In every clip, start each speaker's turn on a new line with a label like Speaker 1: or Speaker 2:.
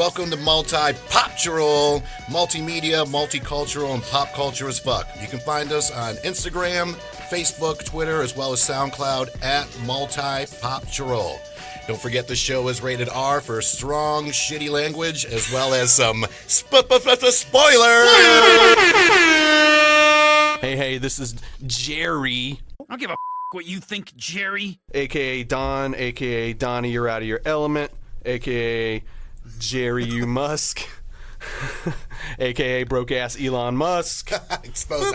Speaker 1: welcome to Multi-Poptural, multimedia, multicultural, and pop culture as fuck. You can find us on Instagram, Facebook, Twitter, as well as SoundCloud at Multi-Poptural. Don't forget the show is rated R for strong, shitty language, as well as some spoilers.
Speaker 2: Hey, this is Jerry.
Speaker 3: I don't give a what you think, Jerry.
Speaker 2: A.K.A. Don, A.K.A. Donnie, you're out of your element. A.K.A. Jerry, you Musk. A.K.A. broke-ass Elon Musk.
Speaker 1: Expose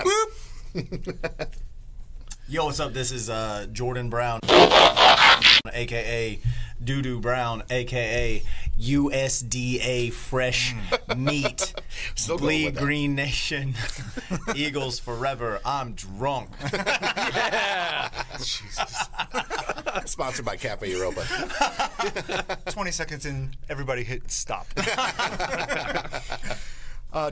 Speaker 1: them.
Speaker 4: Yo, what's up? This is Jordan Brown, a.k.a. Doo-Doo Brown, a.k.a. USDA Fresh Meat, Bleed Green Nation, Eagles Forever, I'm drunk.
Speaker 2: Yeah.
Speaker 1: Jesus. Sponsored by Cafe Europa.
Speaker 5: 20 seconds in, everybody hit stop.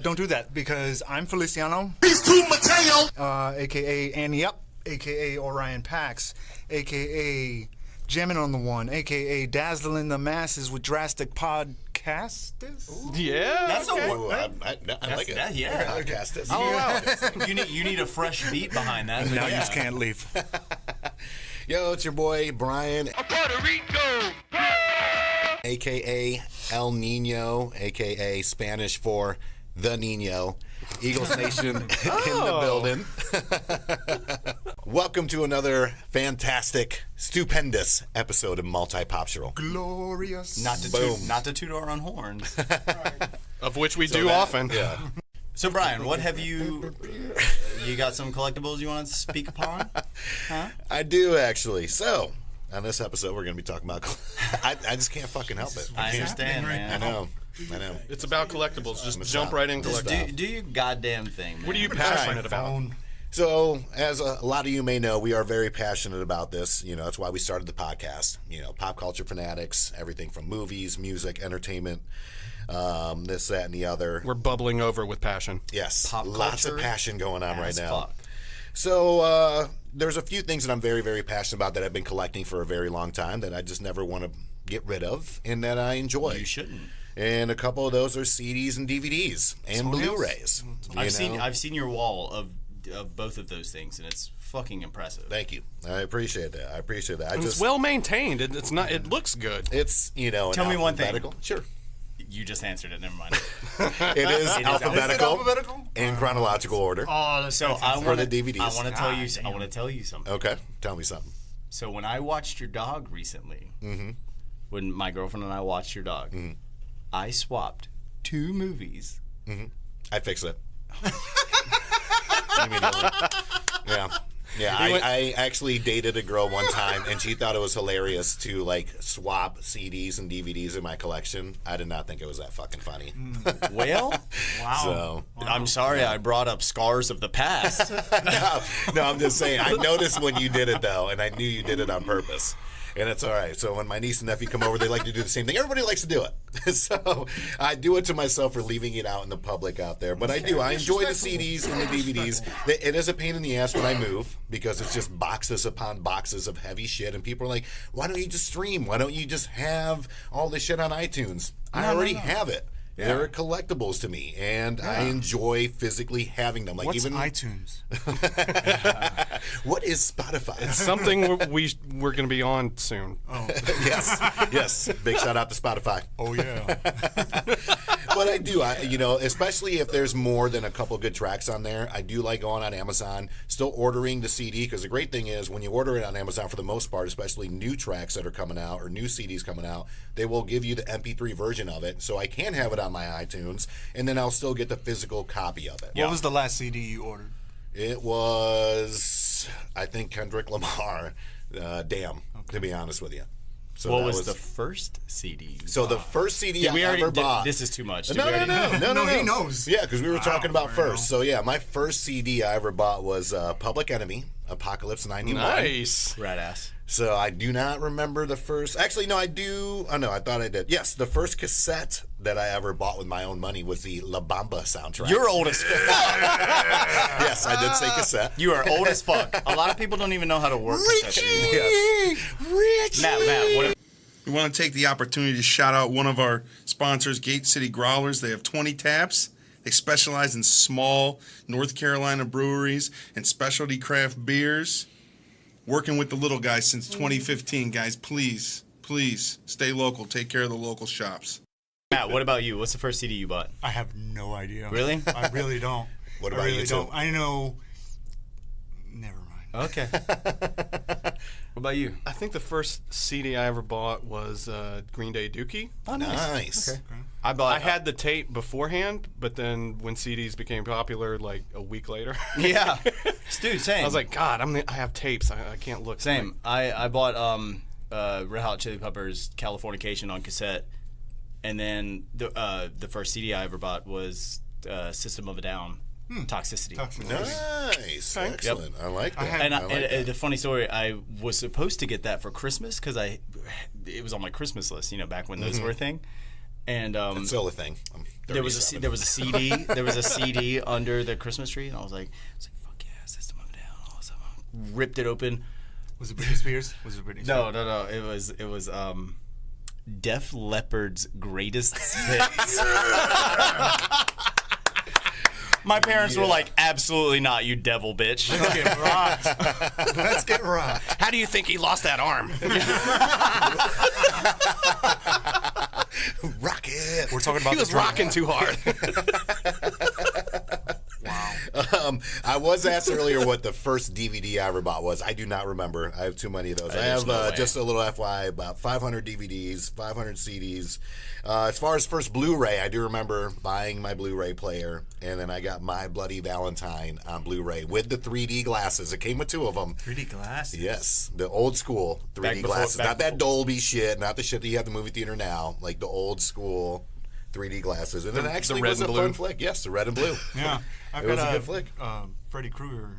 Speaker 5: Don't do that, because I'm Feliciano, a.k.a. Annie Up, a.k.a. Orion Pax, a.k.a. Jammin' on the One, a.k.a. Dazzling the Masses with Drastic Podcastus.
Speaker 2: Yeah.
Speaker 4: That's
Speaker 2: okay.
Speaker 4: a
Speaker 1: Ooh, I like it.
Speaker 4: Yeah.
Speaker 1: Podcast.
Speaker 2: Oh,
Speaker 4: You need a fresh beat behind that.
Speaker 5: Now you just can't leave.
Speaker 1: Yo, it's your boy Brian,
Speaker 3: Puerto Rico.
Speaker 1: a.k.a. El Nino, a.k.a. Spanish for the Nino. Eagles Nation in the building. Welcome to another fantastic, stupendous episode of Multi-Poptural.
Speaker 5: Glorious.
Speaker 4: Not to toot our own horns.
Speaker 2: of which we do often.
Speaker 1: Yeah.
Speaker 4: So, Brian, what have you got some collectibles you want to speak upon? Huh?
Speaker 1: I do, actually. So, on this episode, we're going to be talking about... I just can't fucking help it.
Speaker 4: I understand, man.
Speaker 1: I know.
Speaker 2: It's about collectibles. Just
Speaker 1: It's
Speaker 2: jump
Speaker 1: about-
Speaker 2: right into
Speaker 4: Just
Speaker 2: collectibles.
Speaker 4: do your goddamn thing, man.
Speaker 2: What are you passionate about?
Speaker 1: So, as a lot of you may know, we are very passionate about this. You know, that's why we started the podcast. You know, pop culture fanatics, everything from movies, music, entertainment, this, that, and the other.
Speaker 2: We're bubbling over with passion.
Speaker 1: Yes,
Speaker 4: Pop
Speaker 1: lots of
Speaker 4: culture
Speaker 1: passion going on right
Speaker 4: as
Speaker 1: now.
Speaker 4: fuck.
Speaker 1: So, there's a few things that I'm very, very passionate about that I've been collecting for a very long time that I just never want to get rid of and that I enjoy.
Speaker 4: You shouldn't.
Speaker 1: And a couple of those are CDs and DVDs and Blu-rays.
Speaker 4: I've seen your wall of both of those things, and it's fucking impressive.
Speaker 1: Thank you. I appreciate that.
Speaker 2: And it's well maintained. It's not. It looks good.
Speaker 1: It's, you know,
Speaker 4: Tell me one thing.
Speaker 1: alphabetical. Sure.
Speaker 4: You just answered it. Never mind.
Speaker 1: It is alphabetical
Speaker 5: alphabetical?
Speaker 1: in chronological order.
Speaker 5: Oh, that's
Speaker 4: So I
Speaker 1: For
Speaker 4: want
Speaker 1: the DVDs.
Speaker 4: I want to tell you. I want to tell you something.
Speaker 1: Okay, tell me something.
Speaker 4: So when I watched your dog recently, when my girlfriend and I watched your dog, I swapped 2 movies.
Speaker 1: I fix it. Immediately. Yeah, I actually dated a girl one time, and she thought it was hilarious to, like, swap CDs and DVDs in my collection. I did not think it was that fucking funny.
Speaker 4: Well,
Speaker 1: So,
Speaker 4: I'm sorry I brought up scars of the past.
Speaker 1: no, I'm just saying. I noticed when you did it, though, and I knew you did it on purpose. And it's all right. So when my niece and nephew come over, they like to do the same thing. Everybody likes to do it. So I do it to myself for leaving it out in the public out there. But I do. I enjoy the CDs and the DVDs. It is a pain in the ass when I move because it's just boxes upon boxes of heavy shit. And people are like, why don't you just stream? Why don't you just have all this shit on iTunes? I already have it.
Speaker 5: Yeah.
Speaker 1: They're collectibles to me, and I enjoy physically having them. Like,
Speaker 5: What's
Speaker 1: even
Speaker 5: iTunes?
Speaker 1: what is Spotify?
Speaker 2: It's something we're going to be on soon.
Speaker 5: Oh,
Speaker 1: yes. Big shout out to Spotify.
Speaker 5: oh yeah.
Speaker 1: But I do, especially if there's more than a couple good tracks on there. I do like going on Amazon, still ordering the CD, because the great thing is when you order it on Amazon, for the most part, especially new tracks that are coming out or new CDs coming out, they will give you the MP3 version of it, so I can have it on my iTunes, and then I'll still get the physical copy of it.
Speaker 5: What was the last CD you ordered?
Speaker 1: It was, I think, Kendrick Lamar, Damn, to be honest with you. So
Speaker 4: What
Speaker 1: that
Speaker 4: was the first CD?
Speaker 1: So the first CD
Speaker 4: we
Speaker 1: I
Speaker 4: already
Speaker 1: ever bought.
Speaker 4: This is too much. Did
Speaker 1: No,
Speaker 4: we already-
Speaker 1: no.
Speaker 5: He knows.
Speaker 1: Yeah, because we were talking about
Speaker 5: I
Speaker 1: first.
Speaker 5: know.
Speaker 1: So yeah, my first CD I ever bought was Public Enemy, Apocalypse 91.
Speaker 2: Nice.
Speaker 4: Rat ass.
Speaker 1: So I do not remember the first. Actually, no, I do. Oh no, I thought I did. Yes, the first cassette that I ever bought with my own money was the La Bamba soundtrack.
Speaker 4: You're old as fuck.
Speaker 1: Yes, I did say cassette.
Speaker 4: You are old as fuck. A lot of people don't even know how to work cassette anymore.
Speaker 1: Yes. Richie.
Speaker 4: Matt, what?
Speaker 6: We want to take the opportunity to shout out one of our sponsors, Gate City Growlers. They have 20 taps. They specialize in small North Carolina breweries and specialty craft beers. Working with the little guys since 2015, guys. Please stay local. Take care of the local shops.
Speaker 4: Matt, what about you? What's the first CD you bought?
Speaker 5: I have no idea.
Speaker 4: Really?
Speaker 5: I really don't.
Speaker 1: What about
Speaker 5: I really
Speaker 1: you,
Speaker 5: don't.
Speaker 1: too?
Speaker 5: I know. Never mind.
Speaker 4: Okay. What about you?
Speaker 2: I think the first CD I ever bought was Green Day Dookie.
Speaker 4: Oh,
Speaker 1: Nice.
Speaker 4: Okay. I
Speaker 2: had the tape beforehand, but then when CDs became popular, like a week later,
Speaker 4: Yeah. Dude, same.
Speaker 2: I was like, God, I have tapes. I can't look.
Speaker 4: Same. I bought Red Hot Chili Peppers Californication on cassette, and then the first CD I ever bought was System of a Down, Toxicity.
Speaker 1: Nice. Excellent. I like that.
Speaker 4: And,
Speaker 1: I like that.
Speaker 4: the funny story, I was supposed to get that for Christmas because it was on my Christmas list, back when those were a thing. And
Speaker 1: It's still a thing. I'm
Speaker 4: there was a
Speaker 1: 37.
Speaker 4: there was a CD there was a CD under the Christmas tree, and I was like, fuck yeah, System of a Down. All of a sudden, ripped it open.
Speaker 5: Was it Britney Spears?
Speaker 4: No. It was Def Leppard's greatest hits. My parents were like, absolutely not, you devil bitch.
Speaker 5: Let's get rocked. Let's get rocked.
Speaker 2: How do you think he lost that arm?
Speaker 1: Rocket.
Speaker 5: We're talking about
Speaker 2: He was rocking too hard.
Speaker 1: I was asked earlier what the first DVD I ever bought was. I do not remember. I have too many of those. I have
Speaker 4: no way.
Speaker 1: just a little FYI, about 500 DVDs, 500 CDs. As far as first Blu-ray, I do remember buying my Blu-ray player, and then I got My Bloody Valentine on Blu-ray with the 3D glasses. It came with two of them.
Speaker 5: 3D glasses.
Speaker 1: Yes, the old school 3D glasses. Not that Dolby shit, not the shit that you have at the movie theater now, like the old school 3D glasses. And it actually
Speaker 2: red
Speaker 1: was a
Speaker 2: and
Speaker 1: fun
Speaker 2: blue.
Speaker 1: flick. Yes, the red and blue.
Speaker 5: Yeah.
Speaker 1: It was a good flick.
Speaker 5: Freddy Krueger,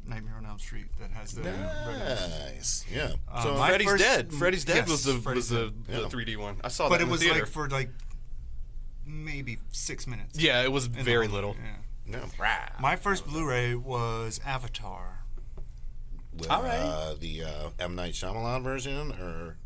Speaker 5: Nightmare on Elm Street, that has the.
Speaker 1: Nice. Yeah.
Speaker 5: my
Speaker 2: Freddy's
Speaker 5: first-
Speaker 2: Dead. Freddy's Dead
Speaker 5: yes,
Speaker 2: was the
Speaker 5: Freddy's
Speaker 2: the
Speaker 1: Dead.
Speaker 2: 3D one. I saw
Speaker 5: But
Speaker 2: that
Speaker 5: it
Speaker 2: in
Speaker 5: was
Speaker 2: the theater.
Speaker 5: like for maybe 6 minutes.
Speaker 2: Yeah, it was very little.
Speaker 5: Yeah.
Speaker 1: no.
Speaker 5: My first Blu-ray was Avatar.
Speaker 1: With,
Speaker 4: All right.
Speaker 1: the M. Night Shyamalan version, or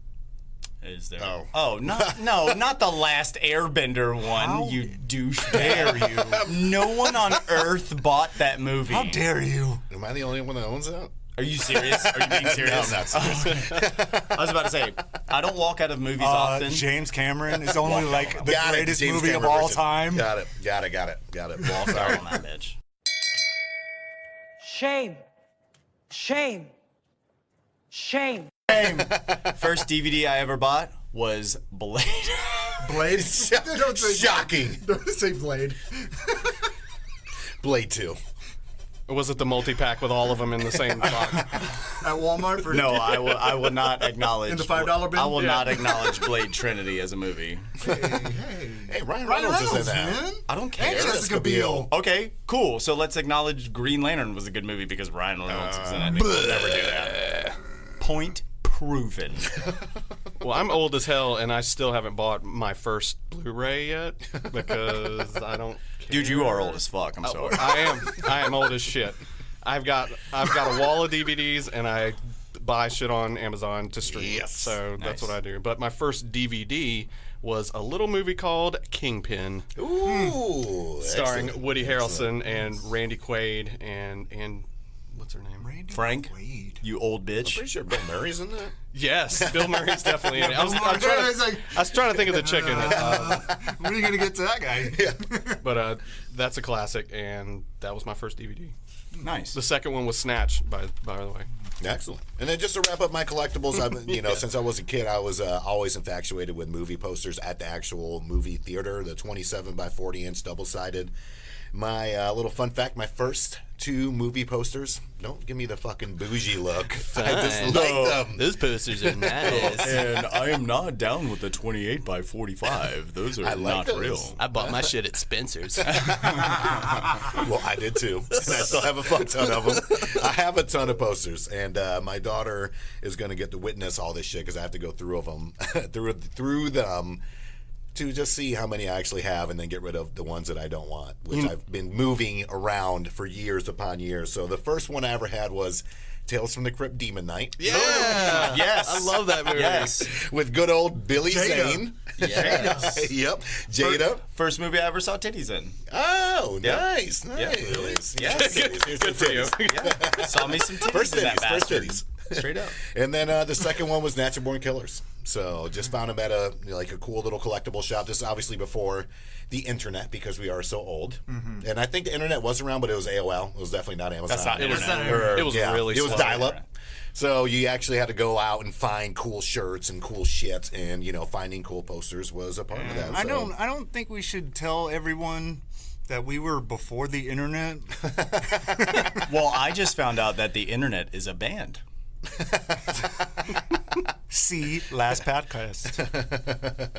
Speaker 4: Is there?
Speaker 1: Oh.
Speaker 4: Not the Last Airbender one.
Speaker 5: How
Speaker 4: you douche. Dare you? No one on earth bought that movie.
Speaker 5: How dare you?
Speaker 1: am I the only one that owns that?
Speaker 4: Are you serious? Are you being serious?
Speaker 1: No, I'm not serious.
Speaker 4: I was about to say, I don't walk out of movies often.
Speaker 5: James Cameron is only like the
Speaker 1: Got it,
Speaker 5: greatest
Speaker 1: James
Speaker 5: movie
Speaker 1: Cameron
Speaker 5: of all
Speaker 1: version.
Speaker 5: time.
Speaker 1: Got it.
Speaker 4: Walk out on that bitch.
Speaker 7: Shame. Shame. Shame.
Speaker 4: First DVD I ever bought was Blade.
Speaker 5: Blade. Don't say
Speaker 1: Shocking.
Speaker 5: Don't say Blade.
Speaker 1: Blade 2.
Speaker 2: Or was it the multi-pack with all of them in the same box?
Speaker 5: At Walmart for
Speaker 4: No, I will not acknowledge.
Speaker 5: In the $5 bin?
Speaker 4: I will
Speaker 5: Yeah.
Speaker 4: not acknowledge Blade Trinity as a movie.
Speaker 1: Hey, Ryan
Speaker 5: Ryan
Speaker 1: Reynolds is in
Speaker 5: Reynolds,
Speaker 1: that.
Speaker 5: man.
Speaker 4: I don't care.
Speaker 5: And Jessica Biel.
Speaker 4: Okay, cool. So let's acknowledge Green Lantern was a good movie because Ryan Reynolds was in it. We'll never do that. Point proven.
Speaker 2: Well, I'm old as hell, and I still haven't bought my first Blu-ray yet because I don't.
Speaker 4: Dude, you are old as fuck. I'm sorry.
Speaker 2: I am old as shit. I've got a wall of DVDs, and I buy shit on Amazon to stream.
Speaker 1: Yes.
Speaker 2: So that's
Speaker 4: Nice.
Speaker 2: what I do. But my first DVD was a little movie called Kingpin,
Speaker 1: Ooh.
Speaker 2: starring
Speaker 1: excellent.
Speaker 2: Woody Harrelson and Randy Quaid and what's her name?
Speaker 4: Frank,
Speaker 5: Wade.
Speaker 4: you old bitch.
Speaker 1: Pretty sure Bill Murray's in that.
Speaker 2: Yes, Bill Murray's definitely in it. I was
Speaker 5: It's
Speaker 2: trying to think of the chicken,
Speaker 5: when are you gonna get to that guy?
Speaker 2: but that's a classic, and that was my first DVD.
Speaker 4: Nice.
Speaker 2: The second one was Snatch, by the way.
Speaker 1: Excellent. And then just to wrap up my collectibles, I've since I was a kid, I was always infatuated with movie posters at the actual movie theater, the 27 by 40 inch double sided. My little fun fact: my first 2 movie posters. Don't give me the fucking bougie look. I just like them.
Speaker 2: Those posters are nice.
Speaker 4: And I am not down with the 28 by 45. Those are
Speaker 1: I like
Speaker 4: not
Speaker 1: those.
Speaker 4: real.
Speaker 2: I bought my shit at Spencer's.
Speaker 1: Well, I did too. And I still have a fuck ton of them. I have a ton of posters, and my daughter is going to get to witness all this shit because I have to go through them to just see how many I actually have and then get rid of the ones that I don't want, which I've been moving around for years upon years. So the first one I ever had was Tales from the Crypt Demon Knight.
Speaker 2: Yeah.
Speaker 4: Yes.
Speaker 2: I love that movie.
Speaker 4: Yes.
Speaker 1: With good old Billy Zane.
Speaker 4: Yes.
Speaker 1: Yep. Jada.
Speaker 4: First movie I ever saw titties in.
Speaker 1: Oh,
Speaker 4: Yeah.
Speaker 1: nice.
Speaker 4: Yeah, really.
Speaker 1: Yes.
Speaker 2: Good for you.
Speaker 4: Yeah. Saw me some titties
Speaker 1: First
Speaker 4: in that
Speaker 1: titties. First
Speaker 4: bastard.
Speaker 1: titties.
Speaker 4: Straight up.
Speaker 1: And then the second one was Natural Born Killers. So just found them at a cool little collectible shop. This is obviously before the internet because we are so old. And I think the internet was around, but it was AOL. It was definitely not Amazon.
Speaker 4: That's not
Speaker 2: It was,
Speaker 4: internet.
Speaker 2: it was really
Speaker 1: It was
Speaker 2: slow.
Speaker 1: dial-up. So you actually had to go out and find cool shirts and cool shit, and finding cool posters was a part of that.
Speaker 5: I
Speaker 1: So.
Speaker 5: don't think we should tell everyone that we were before the internet.
Speaker 4: Well, I just found out that the internet is a band.
Speaker 5: See last podcast.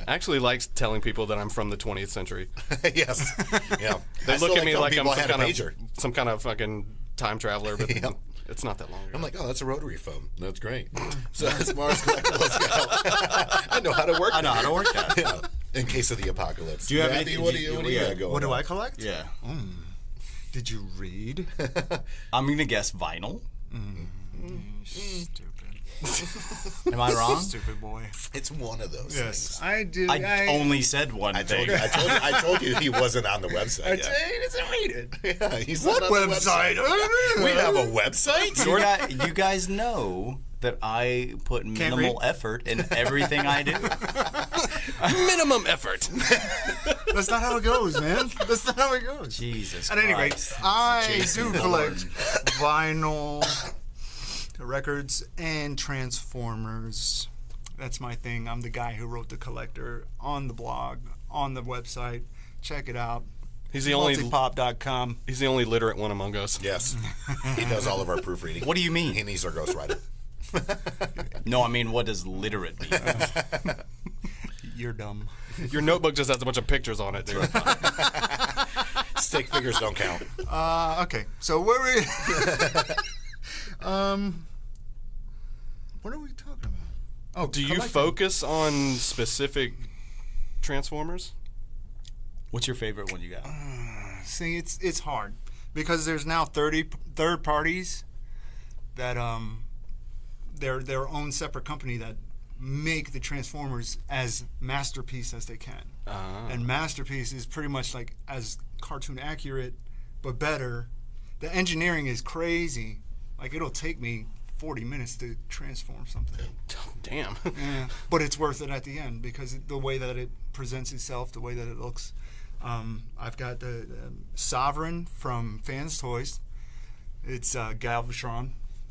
Speaker 2: I actually like telling people that I'm from the 20th century.
Speaker 1: Yes. Yeah.
Speaker 2: They
Speaker 1: I still
Speaker 2: look at me
Speaker 1: telling
Speaker 2: like I'm
Speaker 1: people I had a pager.
Speaker 2: some kind of fucking time traveler, but
Speaker 1: Yeah.
Speaker 2: it's not that long ago.
Speaker 1: I'm like, oh, that's a rotary phone. That's great. So as far as collectibles go, I know how to work.
Speaker 4: I know how to work that.
Speaker 1: Yeah. In case of the apocalypse.
Speaker 4: Do you have
Speaker 1: Abby,
Speaker 4: anything-
Speaker 1: what
Speaker 4: do
Speaker 1: do
Speaker 4: you-
Speaker 1: you
Speaker 4: yeah.
Speaker 1: got going
Speaker 5: What do
Speaker 1: on?
Speaker 5: I collect?
Speaker 4: Yeah.
Speaker 5: Did you read?
Speaker 4: I'm going to guess vinyl.
Speaker 5: Stupid.
Speaker 4: Am I wrong?
Speaker 5: Stupid boy.
Speaker 1: It's one of those
Speaker 5: Yes,
Speaker 1: things.
Speaker 5: I do.
Speaker 4: I only said one
Speaker 1: I
Speaker 4: thing.
Speaker 1: told you he wasn't on the website yet.
Speaker 5: He doesn't read it.
Speaker 1: Yeah, he's
Speaker 5: What
Speaker 1: not on the
Speaker 5: website?
Speaker 1: We have a website?
Speaker 4: You guys know that I put minimal effort in everything I do.
Speaker 2: Minimum effort.
Speaker 5: That's not how it goes, man. That's not how it goes.
Speaker 4: Jesus
Speaker 5: At any rate,
Speaker 4: Christ.
Speaker 5: I
Speaker 4: Jason
Speaker 5: do
Speaker 4: Bourne.
Speaker 5: collect vinyl, records, and Transformers. That's my thing. I'm the guy who wrote The Collector on the blog, on the website. Check it out.
Speaker 2: He's the only
Speaker 5: Multipop.com.
Speaker 2: he's the only literate one among us.
Speaker 1: Yes. He does all of our proofreading.
Speaker 4: What do you mean?
Speaker 1: He needs our ghostwriter.
Speaker 4: No, I mean, what does literate mean?
Speaker 5: You're dumb.
Speaker 2: Your notebook just has a bunch of pictures on it, dude.
Speaker 1: Stick figures don't count.
Speaker 5: Okay, so where we? What are we talking about? Oh,
Speaker 2: Do you
Speaker 5: collecting.
Speaker 2: focus on specific Transformers?
Speaker 4: What's your favorite one you got?
Speaker 5: See, it's hard because there's now 30 third parties that they're their own separate company that make the Transformers as masterpiece as they can. And Masterpiece is pretty much like as cartoon accurate but better. The engineering is crazy. Like it'll take me 40 minutes to transform something.
Speaker 2: Damn.
Speaker 5: Yeah, but it's worth it at the end because the way that it presents itself, the way that it looks. I've got the Sovereign from Fans Toys. It's Galvatron.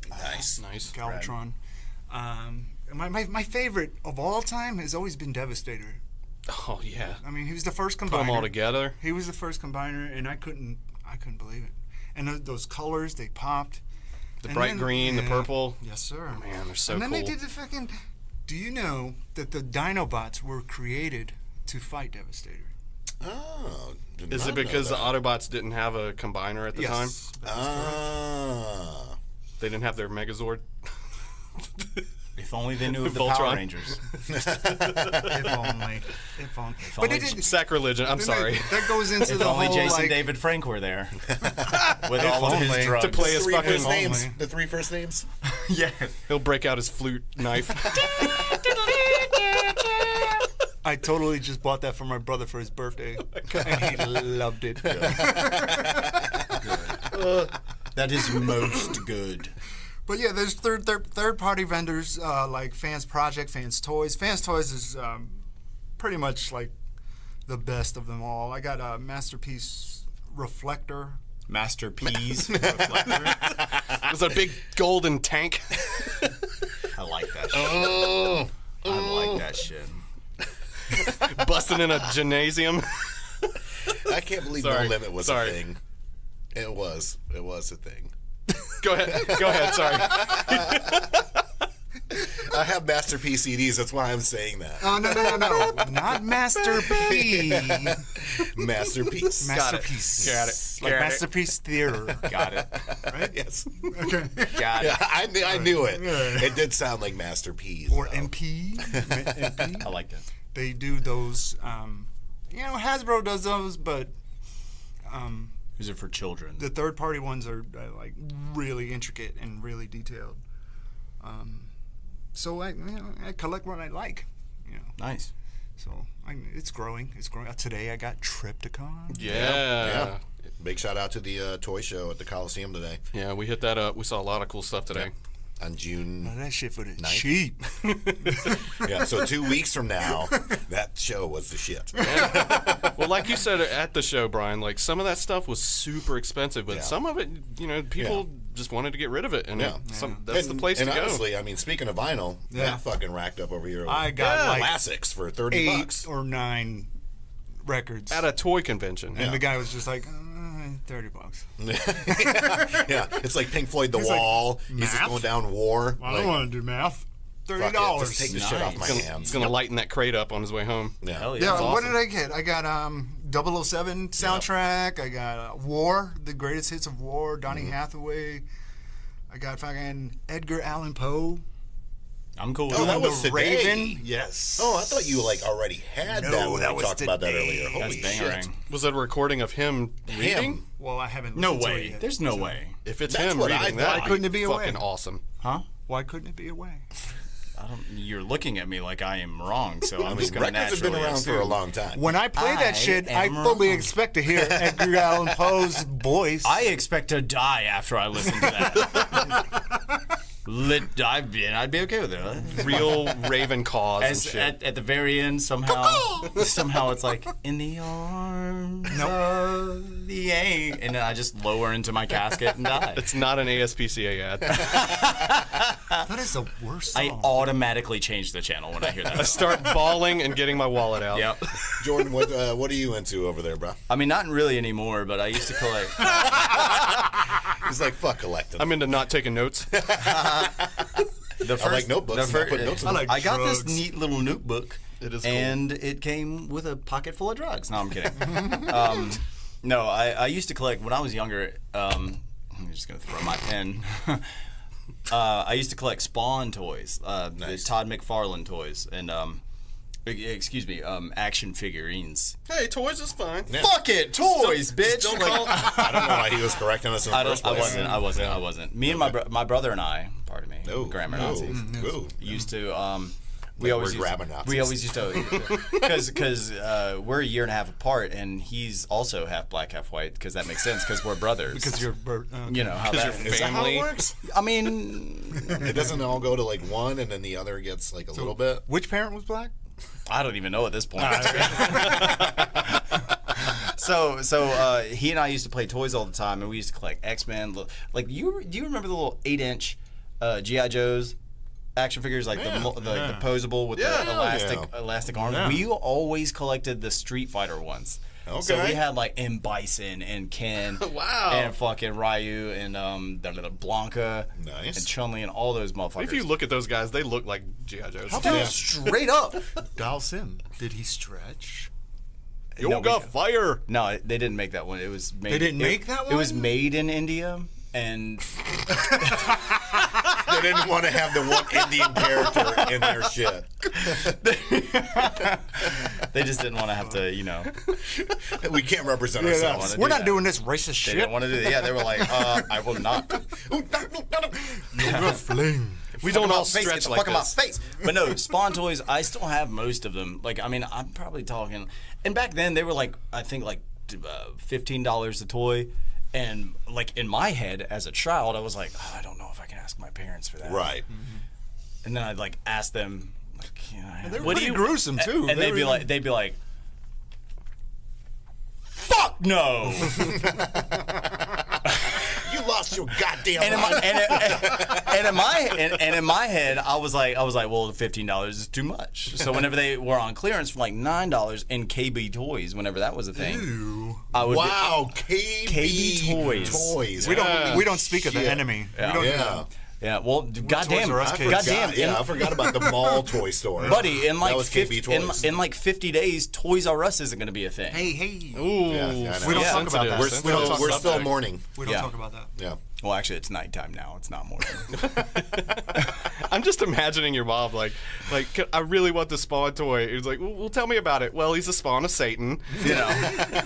Speaker 1: Nice.
Speaker 2: Nice.
Speaker 5: Galvatron. My favorite of all time has always been Devastator.
Speaker 2: Oh yeah.
Speaker 5: I mean, he was the first combiner.
Speaker 2: Put them all together.
Speaker 5: He was the first combiner, and I couldn't believe it. And those colors, they popped.
Speaker 2: The
Speaker 5: And
Speaker 2: bright
Speaker 5: then-
Speaker 2: green, the
Speaker 5: yeah.
Speaker 2: purple.
Speaker 5: Yes, sir.
Speaker 2: Man, they're so
Speaker 5: And then
Speaker 2: cool.
Speaker 5: they did the fucking. Do you know that the Dinobots were created to fight Devastator?
Speaker 1: Oh. did
Speaker 2: Is
Speaker 1: not
Speaker 2: it
Speaker 1: know
Speaker 2: because the
Speaker 1: that.
Speaker 2: Autobots didn't have a combiner at the time?
Speaker 5: Yes.
Speaker 1: Ah.
Speaker 2: They didn't have their Megazord.
Speaker 4: If only they knew of the
Speaker 2: Voltron.
Speaker 4: Power Rangers.
Speaker 5: If only. If only. But
Speaker 4: only
Speaker 5: it did.
Speaker 2: Sacrilegion. I'm sorry.
Speaker 5: That goes into
Speaker 4: If
Speaker 5: the
Speaker 4: only
Speaker 5: whole
Speaker 4: Jason
Speaker 5: like,
Speaker 4: David Frank were there. With all of his
Speaker 5: only.
Speaker 4: drugs.
Speaker 2: To play his
Speaker 1: Three
Speaker 2: fucking.
Speaker 1: first names.
Speaker 5: Only.
Speaker 1: The three first names.
Speaker 4: Yeah.
Speaker 2: He'll break out his flute knife.
Speaker 5: I totally just bought that for my brother for his birthday, and he loved it.
Speaker 4: That is most good.
Speaker 5: But yeah, there's third party vendors like Fans Project, Fans Toys. Fans Toys is pretty much like the best of them all. I got a Masterpiece Reflector.
Speaker 4: Masterpiece reflector.
Speaker 2: There's a big golden tank.
Speaker 4: I like that shit. I like that shit.
Speaker 2: Busting in a gymnasium.
Speaker 1: I can't believe
Speaker 2: Sorry.
Speaker 1: No Limit was
Speaker 2: Sorry.
Speaker 1: a thing. It was. It was a thing.
Speaker 2: Go ahead. Go ahead. Sorry.
Speaker 1: I have Masterpiece CDs. That's why I'm saying that.
Speaker 5: Oh no, not Master P.
Speaker 1: Masterpiece.
Speaker 5: Masterpiece.
Speaker 2: Got it.
Speaker 5: Like
Speaker 2: Got it.
Speaker 5: Masterpiece Theater.
Speaker 4: Got it.
Speaker 5: Right?
Speaker 1: Yes.
Speaker 5: Okay.
Speaker 4: Got
Speaker 1: Yeah,
Speaker 4: it.
Speaker 1: I knew it. It did sound like Masterpiece.
Speaker 5: Or
Speaker 1: though.
Speaker 5: MP. MP.
Speaker 4: I like that.
Speaker 5: They do those. Hasbro does those, but
Speaker 4: These are for children.
Speaker 5: the third-party ones are like really intricate and really detailed. So I collect what I like.
Speaker 4: Nice.
Speaker 5: So it's growing. It's growing. Today I got Triptychon.
Speaker 2: Yeah.
Speaker 1: Big shout out to the toy show at the Coliseum today
Speaker 2: Yeah, we hit that up. We saw a lot of cool stuff today.
Speaker 1: on June.
Speaker 5: Now that shit for the
Speaker 1: Ninth?
Speaker 5: cheap.
Speaker 1: Yeah, so 2 weeks from now, that show was the shit.
Speaker 2: Well, like you said at the show, Brian, like some of that stuff was super expensive, but
Speaker 1: Yeah.
Speaker 2: some of it, people just wanted to get rid of it, and
Speaker 1: Yeah.
Speaker 2: that's the place
Speaker 1: and
Speaker 2: to go.
Speaker 1: honestly, I mean, speaking of vinyl,
Speaker 5: Yeah.
Speaker 1: that fucking racked up over here.
Speaker 5: I got like
Speaker 1: classics for 30
Speaker 5: 8
Speaker 1: bucks.
Speaker 5: or 9 records.
Speaker 2: At a toy convention.
Speaker 5: And the guy was just like, $30.
Speaker 1: Yeah, it's like Pink Floyd, The Wall. He's just
Speaker 5: math?
Speaker 1: going down war.
Speaker 5: I
Speaker 1: Like,
Speaker 5: don't want to do math.
Speaker 1: fuck
Speaker 5: $30.
Speaker 1: it, just take the shit off my
Speaker 4: Nice.
Speaker 1: hands.
Speaker 2: He's gonna lighten that crate up on his way home.
Speaker 1: Yeah.
Speaker 4: Hell yeah.
Speaker 5: Yeah,
Speaker 2: That's
Speaker 5: what
Speaker 2: awesome.
Speaker 5: did I get? I got 007 soundtrack. I got War, the greatest hits of War, Donny Hathaway. I got fucking Edgar Allan Poe.
Speaker 4: I'm cool with
Speaker 1: Oh,
Speaker 4: that.
Speaker 1: that was
Speaker 5: The
Speaker 1: today.
Speaker 5: Raven. Yes.
Speaker 1: Oh, I thought you already had
Speaker 5: No,
Speaker 1: that when
Speaker 5: that
Speaker 1: we
Speaker 5: was
Speaker 1: talked about that
Speaker 5: today.
Speaker 1: earlier.
Speaker 4: That's
Speaker 1: Holy
Speaker 4: bangering.
Speaker 1: shit.
Speaker 2: Was that a recording of him reading?
Speaker 1: Him.
Speaker 5: Well, I haven't
Speaker 4: No
Speaker 5: listened to it
Speaker 4: way.
Speaker 5: yet.
Speaker 4: There's no way.
Speaker 2: If it's
Speaker 1: That's
Speaker 2: him
Speaker 1: what I
Speaker 2: reading
Speaker 1: thought.
Speaker 2: that,
Speaker 1: Why
Speaker 5: couldn't it be a
Speaker 2: fucking
Speaker 5: way?
Speaker 2: awesome.
Speaker 4: Huh?
Speaker 5: Why couldn't it be away?
Speaker 4: You're looking at me like I am wrong, so I'm
Speaker 1: I mean,
Speaker 4: just going to
Speaker 1: records have been
Speaker 4: naturally
Speaker 1: around for a
Speaker 4: assume.
Speaker 1: long time.
Speaker 5: When I play
Speaker 4: I
Speaker 5: that shit, I
Speaker 4: am
Speaker 5: fully
Speaker 4: wrong.
Speaker 5: expect to hear Edgar Allan Poe's voice.
Speaker 4: I expect to die after I listen to that. I'd be okay with it.
Speaker 2: Real Raven cause and
Speaker 4: As
Speaker 2: shit.
Speaker 4: at the very end, somehow it's like in the arms of the angel, and then I just lower into my casket and die.
Speaker 2: It's not an ASPCA ad.
Speaker 5: That is the worst
Speaker 4: I
Speaker 5: song.
Speaker 4: automatically change the channel when I hear that.
Speaker 2: I
Speaker 4: song.
Speaker 2: start bawling and getting my wallet out.
Speaker 4: Yep.
Speaker 1: Jordan, what are you into over there, bro?
Speaker 4: I mean, not really anymore, but I used to collect.
Speaker 1: He's like, fuck collecting.
Speaker 2: I'm into not taking notes.
Speaker 4: The first,
Speaker 1: I like notebooks. I put notes in them.
Speaker 4: I got this
Speaker 5: drugs.
Speaker 4: neat little notebook.
Speaker 2: It is cool.
Speaker 4: And it came with a pocket full of drugs. No, I'm kidding. No, I used to collect when I was younger. I'm just gonna throw my pen. I used to collect Spawn toys, the Todd McFarlane toys, and action figurines.
Speaker 2: Hey, toys is fine.
Speaker 1: Yeah.
Speaker 4: Fuck it, toys, bitch.
Speaker 2: Don't
Speaker 4: Like,
Speaker 2: call
Speaker 1: I don't know why he was correcting us in the
Speaker 4: I
Speaker 1: first
Speaker 4: don't.
Speaker 1: place.
Speaker 4: I wasn't. Me and my brother and I. Pardon me.
Speaker 1: Oh,
Speaker 4: Grammar
Speaker 1: oh,
Speaker 4: Nazis.
Speaker 1: oh.
Speaker 4: Used to. We always
Speaker 1: we're grammar Nazis.
Speaker 4: We always used to because we're a year and a half apart, and he's also half black, half white. Because that makes sense. Because we're brothers.
Speaker 5: Because you're.
Speaker 4: you know how that
Speaker 2: you're
Speaker 1: Is that how it
Speaker 2: Family.
Speaker 1: works?
Speaker 4: I mean,
Speaker 1: It doesn't all go to like one and then the other gets like a little bit?
Speaker 5: Which parent was black?
Speaker 4: I don't even know at this point. So he and I used to play toys all the time, and we used to collect X-Men. Like, do you remember the little 8-inch G.I. Joes action figures, like the posable with the elastic arms?
Speaker 1: Yeah.
Speaker 4: We always collected the Street Fighter ones. So
Speaker 1: Okay.
Speaker 4: we had like M. Bison and Ken,
Speaker 2: Wow.
Speaker 4: and fucking Ryu and the little Blanca,
Speaker 1: Nice.
Speaker 4: and Chun-Li and all those motherfuckers.
Speaker 2: If you look at those guys, they look like G.I. Joes.
Speaker 4: Dude, straight up.
Speaker 5: Dial Sim. Did he stretch?
Speaker 2: You
Speaker 4: No,
Speaker 2: got fire.
Speaker 4: No, they didn't make that one. It was made.
Speaker 5: They didn't make that
Speaker 4: It was
Speaker 5: one?
Speaker 4: made in India, and
Speaker 1: They didn't want to have the one Indian character in their shit.
Speaker 4: they just didn't want to have to,
Speaker 1: We can't represent ourselves.
Speaker 4: wanna
Speaker 5: We're
Speaker 4: do
Speaker 5: not
Speaker 4: that.
Speaker 5: doing this racist
Speaker 4: They
Speaker 5: shit.
Speaker 4: didn't want to do that. Yeah, they were like, I will not.
Speaker 5: You're a fling.
Speaker 2: We don't all
Speaker 4: Face, get
Speaker 2: stretch
Speaker 4: the
Speaker 2: like
Speaker 4: fuck in my
Speaker 2: this.
Speaker 4: face. But no, Spawn toys, I still have most of them. Like, I mean, I'm probably talking. And back then, they were like, I think like $15 a toy. And like in my head as a child, I was like, I don't know if I can ask my parents for that.
Speaker 1: Right.
Speaker 4: And then I'd like ask them, like,
Speaker 5: They're
Speaker 4: what do
Speaker 5: pretty
Speaker 4: you
Speaker 5: gruesome too.
Speaker 4: And they'd be like, fuck no.
Speaker 1: You lost your goddamn
Speaker 4: And in
Speaker 1: mind.
Speaker 4: my head, I was like, well, $15 is too much. So whenever they were on clearance for like $9 in KB Toys, whenever that was a thing, I would
Speaker 1: Wow, KB
Speaker 4: Toys.
Speaker 5: We don't speak of the
Speaker 1: Shit.
Speaker 5: enemy.
Speaker 4: Yeah.
Speaker 5: We don't
Speaker 1: Yeah.
Speaker 4: Yeah, well, goddamn,
Speaker 5: R Us kids.
Speaker 4: goddamn,
Speaker 1: I forgot about the mall toy store.
Speaker 4: buddy, in like
Speaker 1: that was
Speaker 4: 50,
Speaker 1: KB Toys.
Speaker 4: in like 50 days, Toys R Us isn't going to be a thing.
Speaker 5: Hey.
Speaker 2: Ooh.
Speaker 1: Yeah, I know.
Speaker 5: We don't
Speaker 4: Yeah.
Speaker 5: talk about that.
Speaker 2: Sensitive.
Speaker 5: We don't talk
Speaker 1: We're
Speaker 5: about
Speaker 1: still
Speaker 5: that.
Speaker 1: mourning.
Speaker 5: We don't
Speaker 4: Yeah.
Speaker 5: talk about that.
Speaker 1: Yeah.
Speaker 4: Well, actually, it's nighttime now. It's not morning.
Speaker 2: I'm just imagining your mom like I really want the Spawn toy. He's like, well, tell me about it. Well, he's a spawn of Satan.
Speaker 4: You know.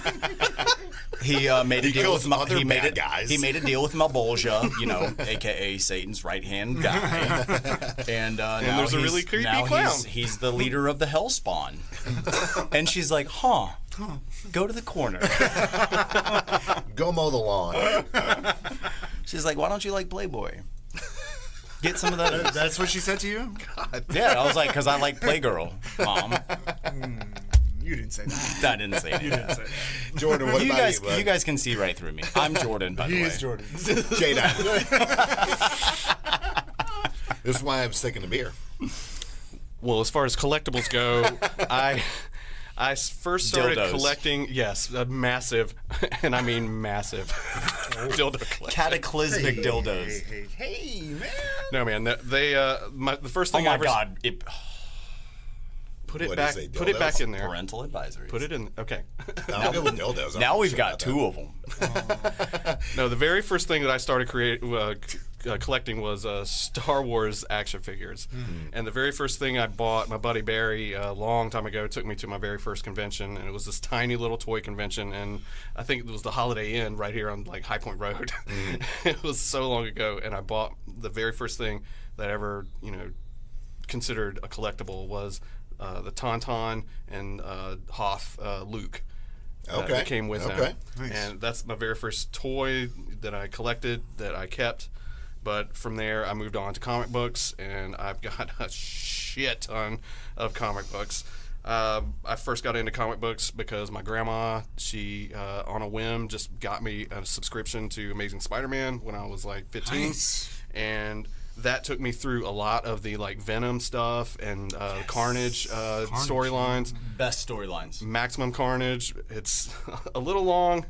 Speaker 4: He made a deal
Speaker 1: kills
Speaker 4: with
Speaker 1: other
Speaker 4: he made
Speaker 1: bad guys.
Speaker 4: He made a deal with Malbolgia, you know, aka Satan's right hand guy. And now
Speaker 2: there's a really creepy
Speaker 4: now
Speaker 2: clown.
Speaker 4: He's the leader of the Hellspawn. And she's like, huh. Go to the corner.
Speaker 1: Go mow the lawn.
Speaker 4: She's like, why don't you like Playboy? Get some of that.
Speaker 5: That's what she said to you?
Speaker 4: Yeah, I was like, because I like Playgirl, Mom.
Speaker 5: You didn't say that.
Speaker 4: I didn't say that.
Speaker 1: Jordan, what
Speaker 4: You
Speaker 1: about
Speaker 4: guys,
Speaker 1: you, bud?
Speaker 4: you guys can see right through me. I'm Jordan, by the way.
Speaker 5: He is Jordan.
Speaker 1: J-Dot. This is why I'm sticking to beer.
Speaker 2: Well, as far as collectibles go, I first started
Speaker 4: Dildos.
Speaker 2: collecting, a massive, and I mean massive, dildo collection.
Speaker 4: Cataclysmic dildos.
Speaker 5: Hey, man.
Speaker 2: No, man, the first
Speaker 4: Oh
Speaker 2: thing I
Speaker 4: my
Speaker 2: ever
Speaker 4: God!
Speaker 2: put it
Speaker 1: What
Speaker 2: back,
Speaker 1: do you say,
Speaker 2: put it back
Speaker 1: dildos?
Speaker 2: in there.
Speaker 4: Parental advisories.
Speaker 2: Put it in. Okay.
Speaker 1: I'm good with dildos.
Speaker 4: Now we've
Speaker 1: Sure
Speaker 4: got
Speaker 1: about
Speaker 4: two
Speaker 1: that.
Speaker 4: of them.
Speaker 2: No, the very first thing that I started collecting was Star Wars action figures. And the very first thing I bought, my buddy Barry, a long time ago, took me to my very first convention, and it was this tiny little toy convention, and I think it was the Holiday Inn right here on like High Point Road. It was so long ago, and I bought the very first thing that I ever, considered a collectible was the Tauntaun and Hoth Luke. That came with them.
Speaker 5: Nice.
Speaker 2: And that's my very first toy that I collected, that I kept. But from there, I moved on to comic books, and I've got a shit ton of comic books. I first got into comic books because my grandma, she, on a whim, just got me a subscription to Amazing Spider-Man when I was like 15.
Speaker 5: Nice.
Speaker 2: And that took me through a lot of the like Venom stuff and Carnage storylines.
Speaker 4: Best storylines.
Speaker 2: Maximum Carnage. It's a little long,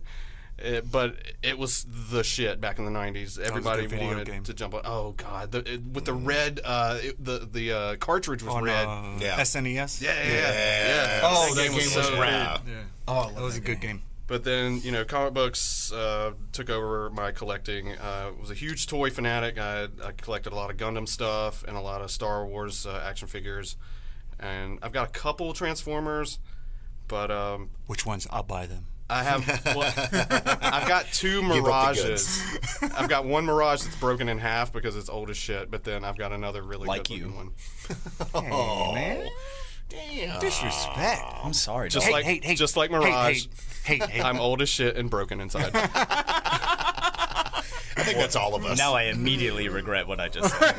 Speaker 2: but it was the shit back in the 90s. Everybody
Speaker 5: good video
Speaker 2: wanted
Speaker 5: game.
Speaker 2: to jump on. Oh god, with the red, the cartridge was
Speaker 5: On
Speaker 2: red.
Speaker 1: Yeah.
Speaker 5: SNES?
Speaker 2: Yeah.
Speaker 1: Oh, that
Speaker 2: game was so
Speaker 1: rad.
Speaker 2: good.
Speaker 5: Yeah.
Speaker 1: Oh,
Speaker 5: That was a good game.
Speaker 2: But then, comic books took over my collecting. Was a huge toy fanatic. I collected a lot of Gundam stuff and a lot of Star Wars action figures. And I've got a couple Transformers, but
Speaker 5: Which ones? I'll buy them.
Speaker 2: I have. I've got two
Speaker 1: up the
Speaker 2: Mirages. I've got one Mirage that's broken in half because it's old as shit. But then I've got another really
Speaker 4: Like
Speaker 2: good
Speaker 4: you.
Speaker 2: looking one.
Speaker 5: Hey, man.
Speaker 1: Damn.
Speaker 5: Disrespect.
Speaker 4: I'm sorry.
Speaker 2: Just
Speaker 4: dog.
Speaker 2: like just like Mirage.
Speaker 5: Hey.
Speaker 2: I'm old as shit and broken inside.
Speaker 1: I think that's all of us.
Speaker 4: Now I immediately regret what I just said.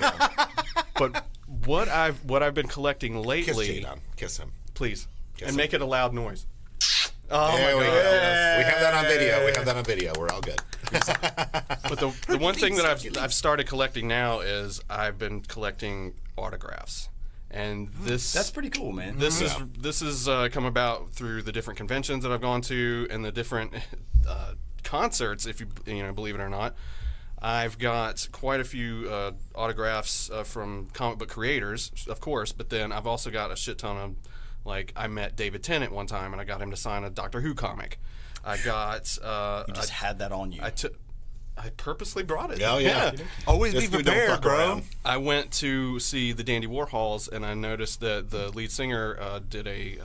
Speaker 2: But what I've been collecting
Speaker 1: Kiss
Speaker 2: lately,
Speaker 1: J-Don. Kiss him.
Speaker 2: please,
Speaker 1: Kiss
Speaker 2: and
Speaker 1: him.
Speaker 2: make it a loud noise. Oh
Speaker 1: There
Speaker 2: my
Speaker 1: we
Speaker 2: god!
Speaker 1: go. We have that on video. We're all good.
Speaker 2: But the one thing that I've started collecting now is I've been collecting autographs, and
Speaker 4: That's pretty cool, man.
Speaker 2: This is come about through the different conventions that I've gone to and the different concerts, if you believe it or not. I've got quite a few autographs from comic book creators, of course, but then I've also got a shit ton of, like, I met David Tennant one time and I got him to sign a Doctor Who comic. I got
Speaker 4: you just had that on you.
Speaker 2: I purposely brought it.
Speaker 1: Oh, yeah.
Speaker 5: Always
Speaker 1: This
Speaker 5: be
Speaker 1: dude don't
Speaker 5: prepared,
Speaker 1: fuck
Speaker 5: bro.
Speaker 1: around.
Speaker 2: I went to see the Dandy Warhols, and I noticed that the lead singer did a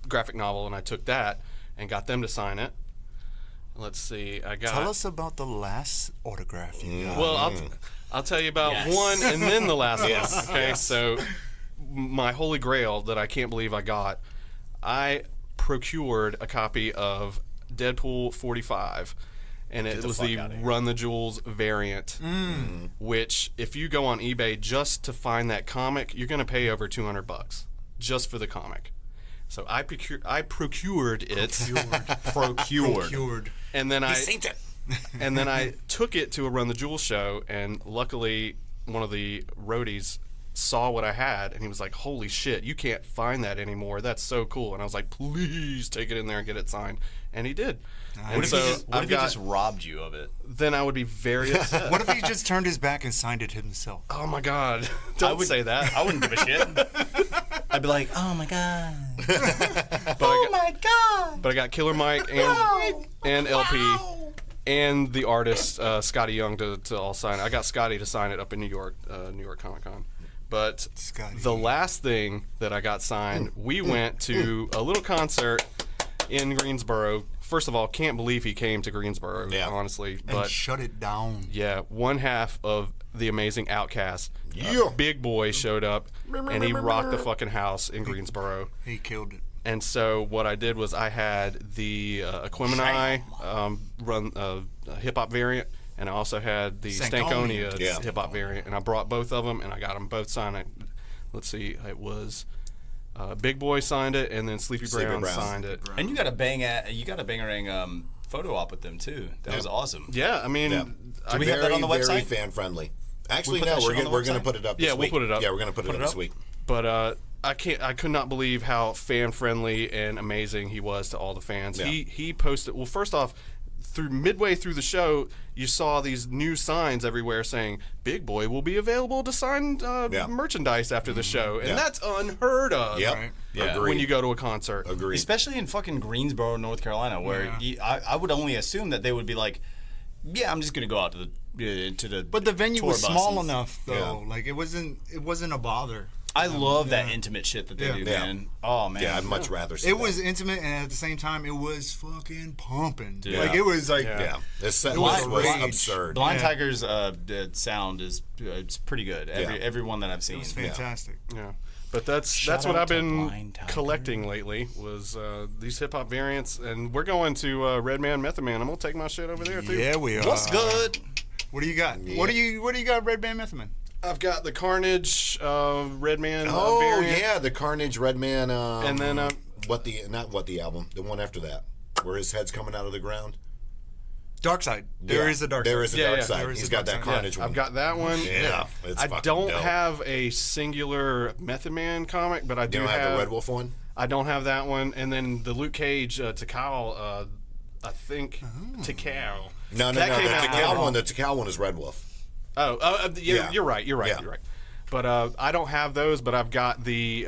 Speaker 2: graphic novel, and I took that and got them to sign it. Let's see. I got.
Speaker 5: Tell us about the last autograph you got.
Speaker 2: Well, I'll tell you about one, and then the last one. Okay, so my holy grail that I can't believe I got. I procured a copy of Deadpool 45. And it was the
Speaker 4: fuck outta here.
Speaker 2: Run the Jewels variant, which if you go on eBay just to find that comic, you're going to pay over $200 just for the comic. So I procured it,
Speaker 5: Procured.
Speaker 2: and then I
Speaker 1: it.
Speaker 2: and then I took it to a Run the Jewels show, and luckily one of the roadies saw what I had, and he was like, "Holy shit, you can't find that anymore. That's so cool." And I was like, "Please take it in there and get it signed." And he did. And
Speaker 4: What if,
Speaker 2: so
Speaker 4: what
Speaker 2: I've
Speaker 4: if he
Speaker 2: got,
Speaker 4: just robbed you of it?
Speaker 2: then I would be very upset.
Speaker 5: What if he just turned his back and signed it himself?
Speaker 2: Oh my god. Don't say that.
Speaker 4: I wouldn't give a shit. I'd be like, oh my god.
Speaker 2: But I got Killer Mike and LP. and the artist Scotty Young to all sign it. I got Scotty to sign it up in New York Comic Con. But
Speaker 5: Scotty.
Speaker 2: the last thing that I got signed, we went to a little concert in Greensboro. First of all, can't believe he came to Greensboro, honestly.
Speaker 5: And
Speaker 2: But
Speaker 5: shut it down.
Speaker 2: yeah, one half of the amazing Outcast,
Speaker 1: Yeah.
Speaker 2: Big Boy, showed up, and he rocked the fucking house in Greensboro.
Speaker 5: He killed it.
Speaker 2: And so what I did was I had the Aquemini run hip hop variant, and I also had the
Speaker 5: Stankonia.
Speaker 2: Stankonia hip hop variant, and I brought both of them, and I got them both signed. Let's see, it was Big Boy signed it, and then Sleepy Brown signed it.
Speaker 4: And you got a bangerang photo op with them too. That was awesome.
Speaker 2: Yeah, I mean,
Speaker 4: Do we have that on the
Speaker 1: Very
Speaker 4: website?
Speaker 1: fan friendly. Actually,
Speaker 4: put
Speaker 1: no,
Speaker 4: that shit on the
Speaker 1: we're going to
Speaker 4: website?
Speaker 1: put it up.
Speaker 2: Yeah,
Speaker 1: this
Speaker 2: we'll
Speaker 1: week.
Speaker 2: put it up.
Speaker 1: Yeah, we're going to put it up this week.
Speaker 2: But I could not believe how fan friendly and amazing he was to all the fans.
Speaker 1: Yeah.
Speaker 2: He posted, well, first off, midway through the show, you saw these new signs everywhere saying Big Boy will be available to sign merchandise after the show, and that's unheard of.
Speaker 1: Yep.
Speaker 5: Right.
Speaker 1: Yeah.
Speaker 2: When you go to a concert.
Speaker 1: Agreed.
Speaker 4: Especially in fucking Greensboro, North Carolina, where I would only assume that they would be like, yeah, I'm just gonna go out to the.
Speaker 5: But the venue
Speaker 4: tour
Speaker 5: was small
Speaker 4: buses.
Speaker 5: enough, though.
Speaker 1: Yeah.
Speaker 5: Like it wasn't a bother.
Speaker 4: I love that intimate shit that they do,
Speaker 1: Yeah.
Speaker 4: man. Oh man.
Speaker 1: Yeah, I'd much rather see
Speaker 5: It
Speaker 1: that.
Speaker 5: was intimate, and at the same time, it was fucking pumping.
Speaker 4: Dude.
Speaker 5: Like it was like
Speaker 1: Yeah. This set
Speaker 5: It was
Speaker 1: list was
Speaker 5: rage.
Speaker 1: absurd.
Speaker 4: Blind
Speaker 5: Yeah.
Speaker 4: Tiger's sound is it's pretty good. Every one that I've seen.
Speaker 5: it was fantastic.
Speaker 2: Yeah. But that's
Speaker 4: Shout
Speaker 2: what
Speaker 4: out
Speaker 2: I've
Speaker 4: to
Speaker 2: been
Speaker 4: Blind Tiger.
Speaker 2: collecting lately was these hip hop variants, and we're going to Red Man, Method Man. I'm gonna take my shit over there too.
Speaker 5: Yeah, we are.
Speaker 4: What's good?
Speaker 5: What do you got? What do you got? Red Band Method Man.
Speaker 2: I've got the Carnage Red Man
Speaker 1: Oh
Speaker 2: variant.
Speaker 1: yeah, the Carnage Redman.
Speaker 2: And then,
Speaker 1: not what the album, the one after that, where his head's coming out of the ground.
Speaker 5: Dark Side. There is a Dark Side.
Speaker 1: There is a
Speaker 2: Yeah,
Speaker 1: dark
Speaker 2: yeah.
Speaker 1: side.
Speaker 5: There is
Speaker 1: He's
Speaker 5: a
Speaker 1: got
Speaker 5: dark
Speaker 1: that
Speaker 5: side.
Speaker 1: Carnage one.
Speaker 2: I've got that one.
Speaker 1: Yeah, it's
Speaker 2: I
Speaker 1: fucking
Speaker 2: don't
Speaker 1: dope.
Speaker 2: have a singular Method Man comic, but I
Speaker 1: You
Speaker 2: do
Speaker 1: don't have the Red Wolf one?
Speaker 2: I don't have that one, and then the Luke Cage Tikal. I think Tikal.
Speaker 1: No,
Speaker 2: That came out later.
Speaker 1: The Tikal one is Red Wolf.
Speaker 2: Yeah, you're right.
Speaker 1: Yeah.
Speaker 2: You're right. But I don't have those. But I've got the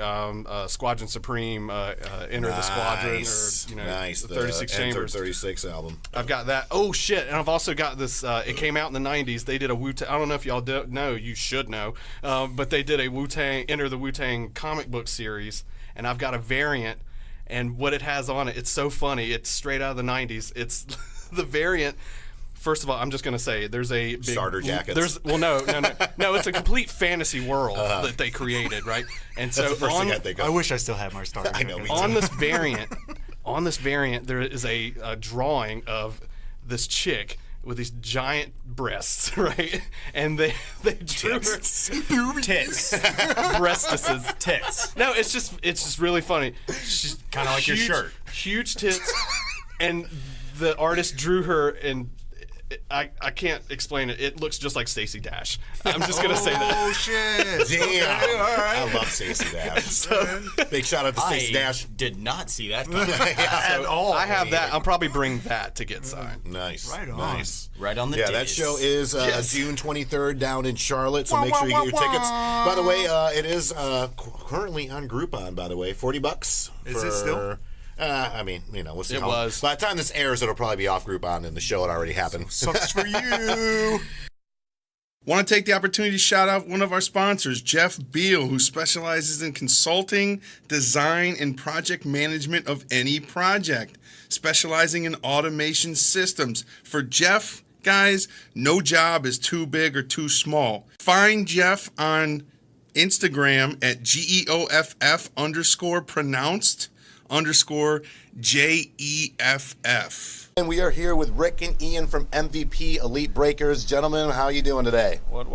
Speaker 2: Squadron Supreme, Enter the Squadron, or
Speaker 1: nice.
Speaker 2: the 36
Speaker 1: Enter
Speaker 2: Chambers.
Speaker 1: 36 album.
Speaker 2: I've got that. Oh shit! And I've also got this. It came out in the '90s. They did a Wu-Tang. I don't know if y'all know. You should know. But they did a Wu-Tang Enter the Wu-Tang comic book series, and I've got a variant. And what it has on it, it's so funny. It's straight out of the '90s. It's the variant. First of all, I'm just gonna say there's a big
Speaker 1: Starter jackets.
Speaker 2: No. It's a complete fantasy world that they created, right? And so
Speaker 1: That's the first thing I think of.
Speaker 5: I wish I still had my starter.
Speaker 1: I know, me too.
Speaker 2: on this variant, there is a drawing of this chick with these giant breasts, right? And they drew her
Speaker 4: Tits.
Speaker 2: breastises.
Speaker 4: Tits.
Speaker 2: No, it's just really funny. She's
Speaker 4: Kinda like your shirt.
Speaker 2: Huge tits, and the artist drew her, and I can't explain it. It looks just like Stacey Dash. I'm just gonna say that.
Speaker 5: Oh shit!
Speaker 1: Damn.
Speaker 5: Okay, all right.
Speaker 1: I love Stacey Dash. Big shout out to Stacey Dash.
Speaker 4: Did not see that coming.
Speaker 5: At all.
Speaker 2: I have that. I'll probably bring that to get signed.
Speaker 1: Nice.
Speaker 5: Right on.
Speaker 1: Nice.
Speaker 4: Right on the
Speaker 1: Yeah, that
Speaker 4: days.
Speaker 1: show is June 23rd down in Charlotte, so make sure you get your tickets. By the way, it is currently on Groupon, by the way, $40.
Speaker 5: Is it still?
Speaker 1: I mean, we'll see.
Speaker 2: It
Speaker 1: how,
Speaker 2: was.
Speaker 1: By the time this airs, it'll probably be off Groupon, and the show had already happened.
Speaker 5: Sucks for you.
Speaker 6: Want to take the opportunity to shout out one of our sponsors, Jeff Beal, who specializes in consulting, design, and project management of any project, specializing in automation systems. For Jeff, guys, no job is too big or too small. Find Jeff on Instagram at GEOFF_pronounced_JEFF.
Speaker 1: And we are here with Rick and Ian from MVP Elite Breakers. Gentlemen, how are you doing today?
Speaker 8: What?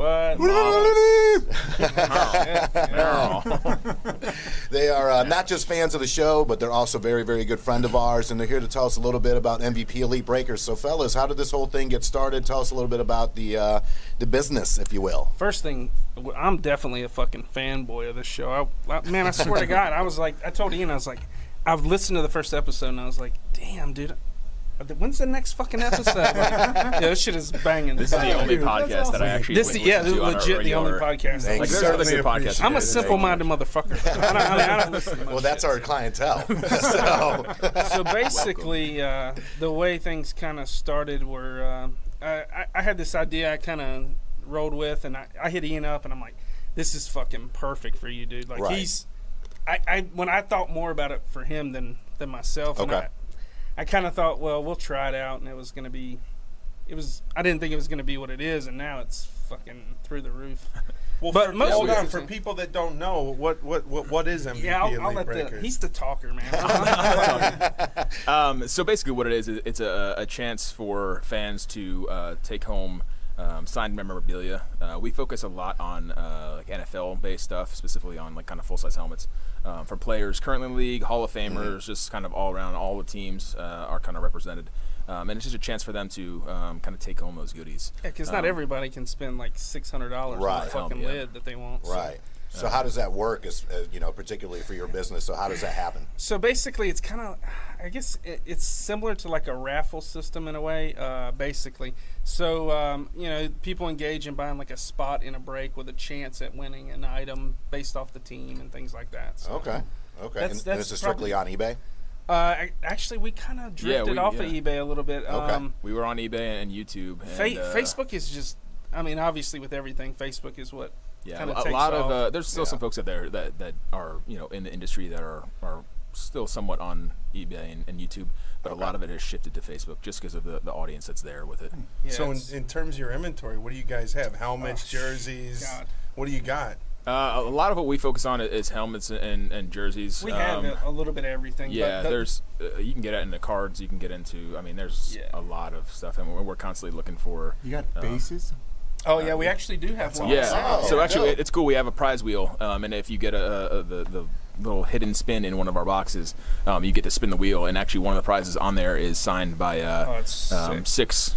Speaker 1: They are not just fans of the show, but they're also very, very good friend of ours, and they're here to tell us a little bit about MVP Elite Breakers. So, fellas, how did this whole thing get started? Tell us a little bit about the business, if you will.
Speaker 8: First thing, I'm definitely a fucking fanboy of this show. Man, I swear to God, I told Ian, I was like, I've listened to the first episode, and I was like, damn, dude, when's the next fucking episode? Like, yeah, this shit is banging.
Speaker 9: This is the only podcast that I actually
Speaker 8: This is legit the only podcast.
Speaker 1: Thank
Speaker 9: Like,
Speaker 1: you.
Speaker 9: there's other good podcasts.
Speaker 8: I'm a simple-minded motherfucker. I don't listen to much
Speaker 1: Well, that's
Speaker 8: shit.
Speaker 1: our clientele. So.
Speaker 8: So basically, the way things kind of started were I had this idea I kind of rolled with, and I hit Ian up, and I'm like, this is fucking perfect for you, dude. Like,
Speaker 1: Right.
Speaker 8: when I thought more about it for him than myself, and
Speaker 1: Okay.
Speaker 8: I kind of thought, well, we'll try it out, and it was going to be, I didn't think it was going to be what it is, and now it's fucking through the roof.
Speaker 10: Well,
Speaker 8: But most
Speaker 10: hold
Speaker 8: of
Speaker 10: on.
Speaker 8: it-
Speaker 10: For people that don't know, what is MVP
Speaker 8: Yeah, I'll
Speaker 10: Elite
Speaker 8: let
Speaker 10: Breakers?
Speaker 8: he's the talker, man.
Speaker 9: So basically, what it is, it's a chance for fans to take home signed memorabilia. We focus a lot on like NFL-based stuff, specifically on like kind of full-size helmets for players currently in the league, Hall of Famers, just kind of all around. All the teams are kind of represented, and it's just a chance for them to kind of take home those goodies.
Speaker 8: Yeah, because not everybody can spend like $600 on
Speaker 1: Right.
Speaker 8: a fucking
Speaker 9: Yeah.
Speaker 8: lid that they want. So.
Speaker 1: Right. So how does that work? Particularly for your business. So how does that happen?
Speaker 8: So basically, it's kind of, I guess it's similar to like a raffle system in a way, basically. So, people engage in buying like a spot in a break with a chance at winning an item based off the team and things like that. So,
Speaker 1: Okay.
Speaker 8: That's-
Speaker 1: and
Speaker 8: that's
Speaker 1: this is strictly on eBay?
Speaker 8: Actually, we kind of drifted
Speaker 9: we-
Speaker 8: off
Speaker 9: yeah.
Speaker 8: of eBay a little bit.
Speaker 1: Okay.
Speaker 9: We were on eBay and YouTube. And,
Speaker 8: Facebook is just, I mean, obviously with everything, Facebook is what
Speaker 9: Yeah,
Speaker 8: kind of
Speaker 9: a
Speaker 8: takes
Speaker 9: lot
Speaker 8: off.
Speaker 9: of there's still some folks out there that are in the industry that are still somewhat on eBay and YouTube, but a lot of it has shifted to Facebook just because of the audience that's there with it.
Speaker 8: Yeah,
Speaker 10: So
Speaker 8: it's-
Speaker 10: in terms of your inventory, what do you guys have? Helmets, jerseys.
Speaker 8: God.
Speaker 10: What do you got?
Speaker 9: A lot of what we focus on is helmets and jerseys.
Speaker 8: we have a little bit of everything.
Speaker 9: Yeah,
Speaker 8: but
Speaker 9: there's you can get it into cards. You can get into. I mean, there's
Speaker 8: Yeah.
Speaker 9: a lot of stuff, and we're constantly looking for.
Speaker 5: You got bases?
Speaker 8: Oh yeah, we actually do have one.
Speaker 9: Yeah.
Speaker 1: Oh,
Speaker 9: So actually,
Speaker 1: dope.
Speaker 9: it's cool. We have a prize wheel, and if you get the little hidden spin in one of our boxes, you get to spin the wheel, and actually one of the prizes on there is signed by
Speaker 8: it's sick.
Speaker 9: 6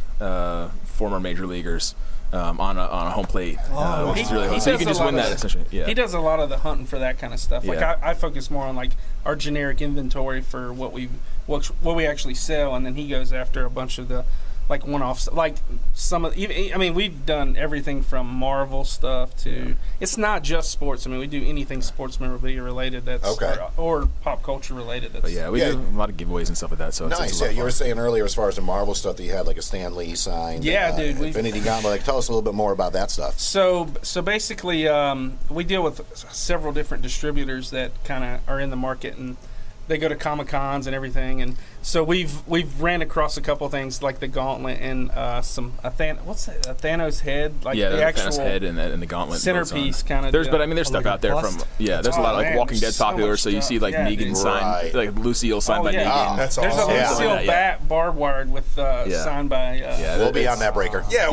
Speaker 9: former major leaguers on a home plate, which is really
Speaker 8: he
Speaker 9: cool. So you
Speaker 8: does
Speaker 9: can
Speaker 8: a
Speaker 9: just
Speaker 8: lot
Speaker 9: win
Speaker 8: of-
Speaker 9: that essentially. Yeah.
Speaker 8: He does a lot of the hunting for that kind of stuff. Like
Speaker 9: Yeah.
Speaker 8: I focus more on like our generic inventory for what we actually sell, and then he goes after a bunch of the like one-offs. Like some of, I mean, we've done everything from Marvel stuff to. It's not just sports. I mean, we do anything sports memorabilia related. That's
Speaker 1: Okay.
Speaker 8: or pop culture related. That's
Speaker 9: But yeah, we
Speaker 1: Yeah.
Speaker 9: do a lot of giveaways and stuff like that. So it's
Speaker 1: Nice.
Speaker 9: a lot
Speaker 1: Yeah,
Speaker 9: of
Speaker 1: you were
Speaker 9: fun.
Speaker 1: saying earlier as far as the Marvel stuff that you had like a Stan Lee sign.
Speaker 8: Yeah, dude, we've-
Speaker 1: Infinity Gauntlet. Like, tell us a little bit more about that stuff.
Speaker 8: So basically, we deal with several different distributors that kind of are in the market, and they go to Comic Cons and everything. And so we've ran across a couple things like the Gauntlet and what's that? A Thanos head, like
Speaker 9: Yeah,
Speaker 8: the
Speaker 9: the
Speaker 8: actual
Speaker 9: Thanos head and the gauntlet
Speaker 8: centerpiece
Speaker 9: boats on.
Speaker 8: kind of.
Speaker 9: There's, but I mean, there's stuff
Speaker 5: like a
Speaker 9: out there
Speaker 5: bust?
Speaker 9: from there's a
Speaker 8: Oh,
Speaker 9: lot of like
Speaker 8: man,
Speaker 9: Walking
Speaker 8: there's
Speaker 9: Dead
Speaker 8: so
Speaker 9: popular.
Speaker 8: much
Speaker 9: So you
Speaker 8: stuff.
Speaker 9: see like
Speaker 8: Yeah,
Speaker 9: Negan
Speaker 8: dude.
Speaker 9: signed,
Speaker 1: Right.
Speaker 9: like Lucille signed by
Speaker 8: yeah.
Speaker 9: Negan.
Speaker 10: That's
Speaker 8: There's
Speaker 10: awesome.
Speaker 8: a
Speaker 1: Yeah.
Speaker 8: Lucille
Speaker 9: Yeah.
Speaker 8: barbed wired with
Speaker 9: Yeah.
Speaker 8: signed by.
Speaker 9: Yeah,
Speaker 1: We'll be
Speaker 9: it's-
Speaker 1: on that breaker.
Speaker 10: Yeah,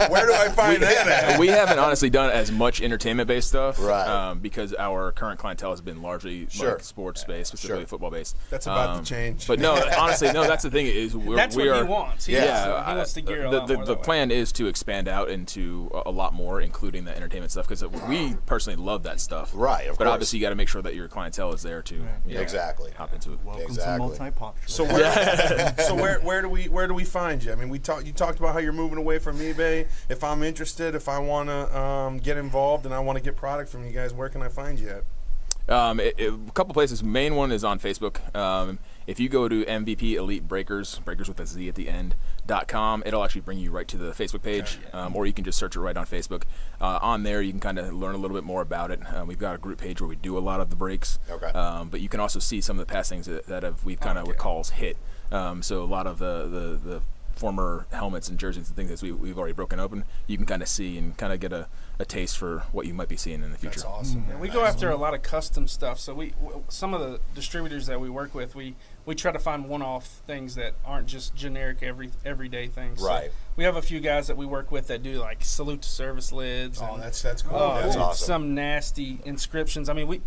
Speaker 10: where do I find that at?
Speaker 9: We haven't honestly done as much entertainment-based stuff,
Speaker 1: Right.
Speaker 9: Because our current clientele has been largely
Speaker 1: Sure.
Speaker 9: like sports-based, specifically
Speaker 1: Sure.
Speaker 9: football-based.
Speaker 10: That's about to change.
Speaker 9: But no, honestly, no. That's the thing is
Speaker 8: That's
Speaker 9: we
Speaker 8: what
Speaker 9: are.
Speaker 8: he wants. He wants to gear a lot
Speaker 9: the
Speaker 8: more that way.
Speaker 9: plan is to expand out into a lot more, including the entertainment stuff, because we personally love that stuff.
Speaker 1: Right, of
Speaker 9: But
Speaker 1: course.
Speaker 9: obviously, you got to make sure that your clientele is there to
Speaker 1: Exactly.
Speaker 9: hop into it.
Speaker 5: Welcome
Speaker 1: Exactly.
Speaker 5: to multi-pop.
Speaker 10: So where do we find you? I mean, you talked about how you're moving away from eBay. If I'm interested, if I want to get involved and I want to get product from you guys, where can I find you at?
Speaker 9: A couple places. Main one is on Facebook. If you go to MVP Elite Breakers with a Z at the end, .com, it'll actually bring you right to the Facebook page, or you can just search it right on Facebook. On there, you can kind of learn a little bit more about it. We've got a group page where we do a lot of the breaks.
Speaker 1: Okay.
Speaker 9: But you can also see some of the past things that we've kind of what calls hit. So a lot of the former helmets and jerseys and things that we've already broken open, you can kind of see and kind of get a taste for what you might be seeing in the future.
Speaker 10: That's awesome.
Speaker 8: Yeah, we go after a lot of custom stuff. So some of the distributors that we work with, we try to find one-off things that aren't just generic everyday things. So
Speaker 1: Right.
Speaker 8: we have a few guys that we work with that do like salute to service lids.
Speaker 10: Oh,
Speaker 8: and,
Speaker 10: that's cool.
Speaker 1: That's
Speaker 8: dude,
Speaker 1: awesome.
Speaker 8: Some nasty inscriptions. I mean,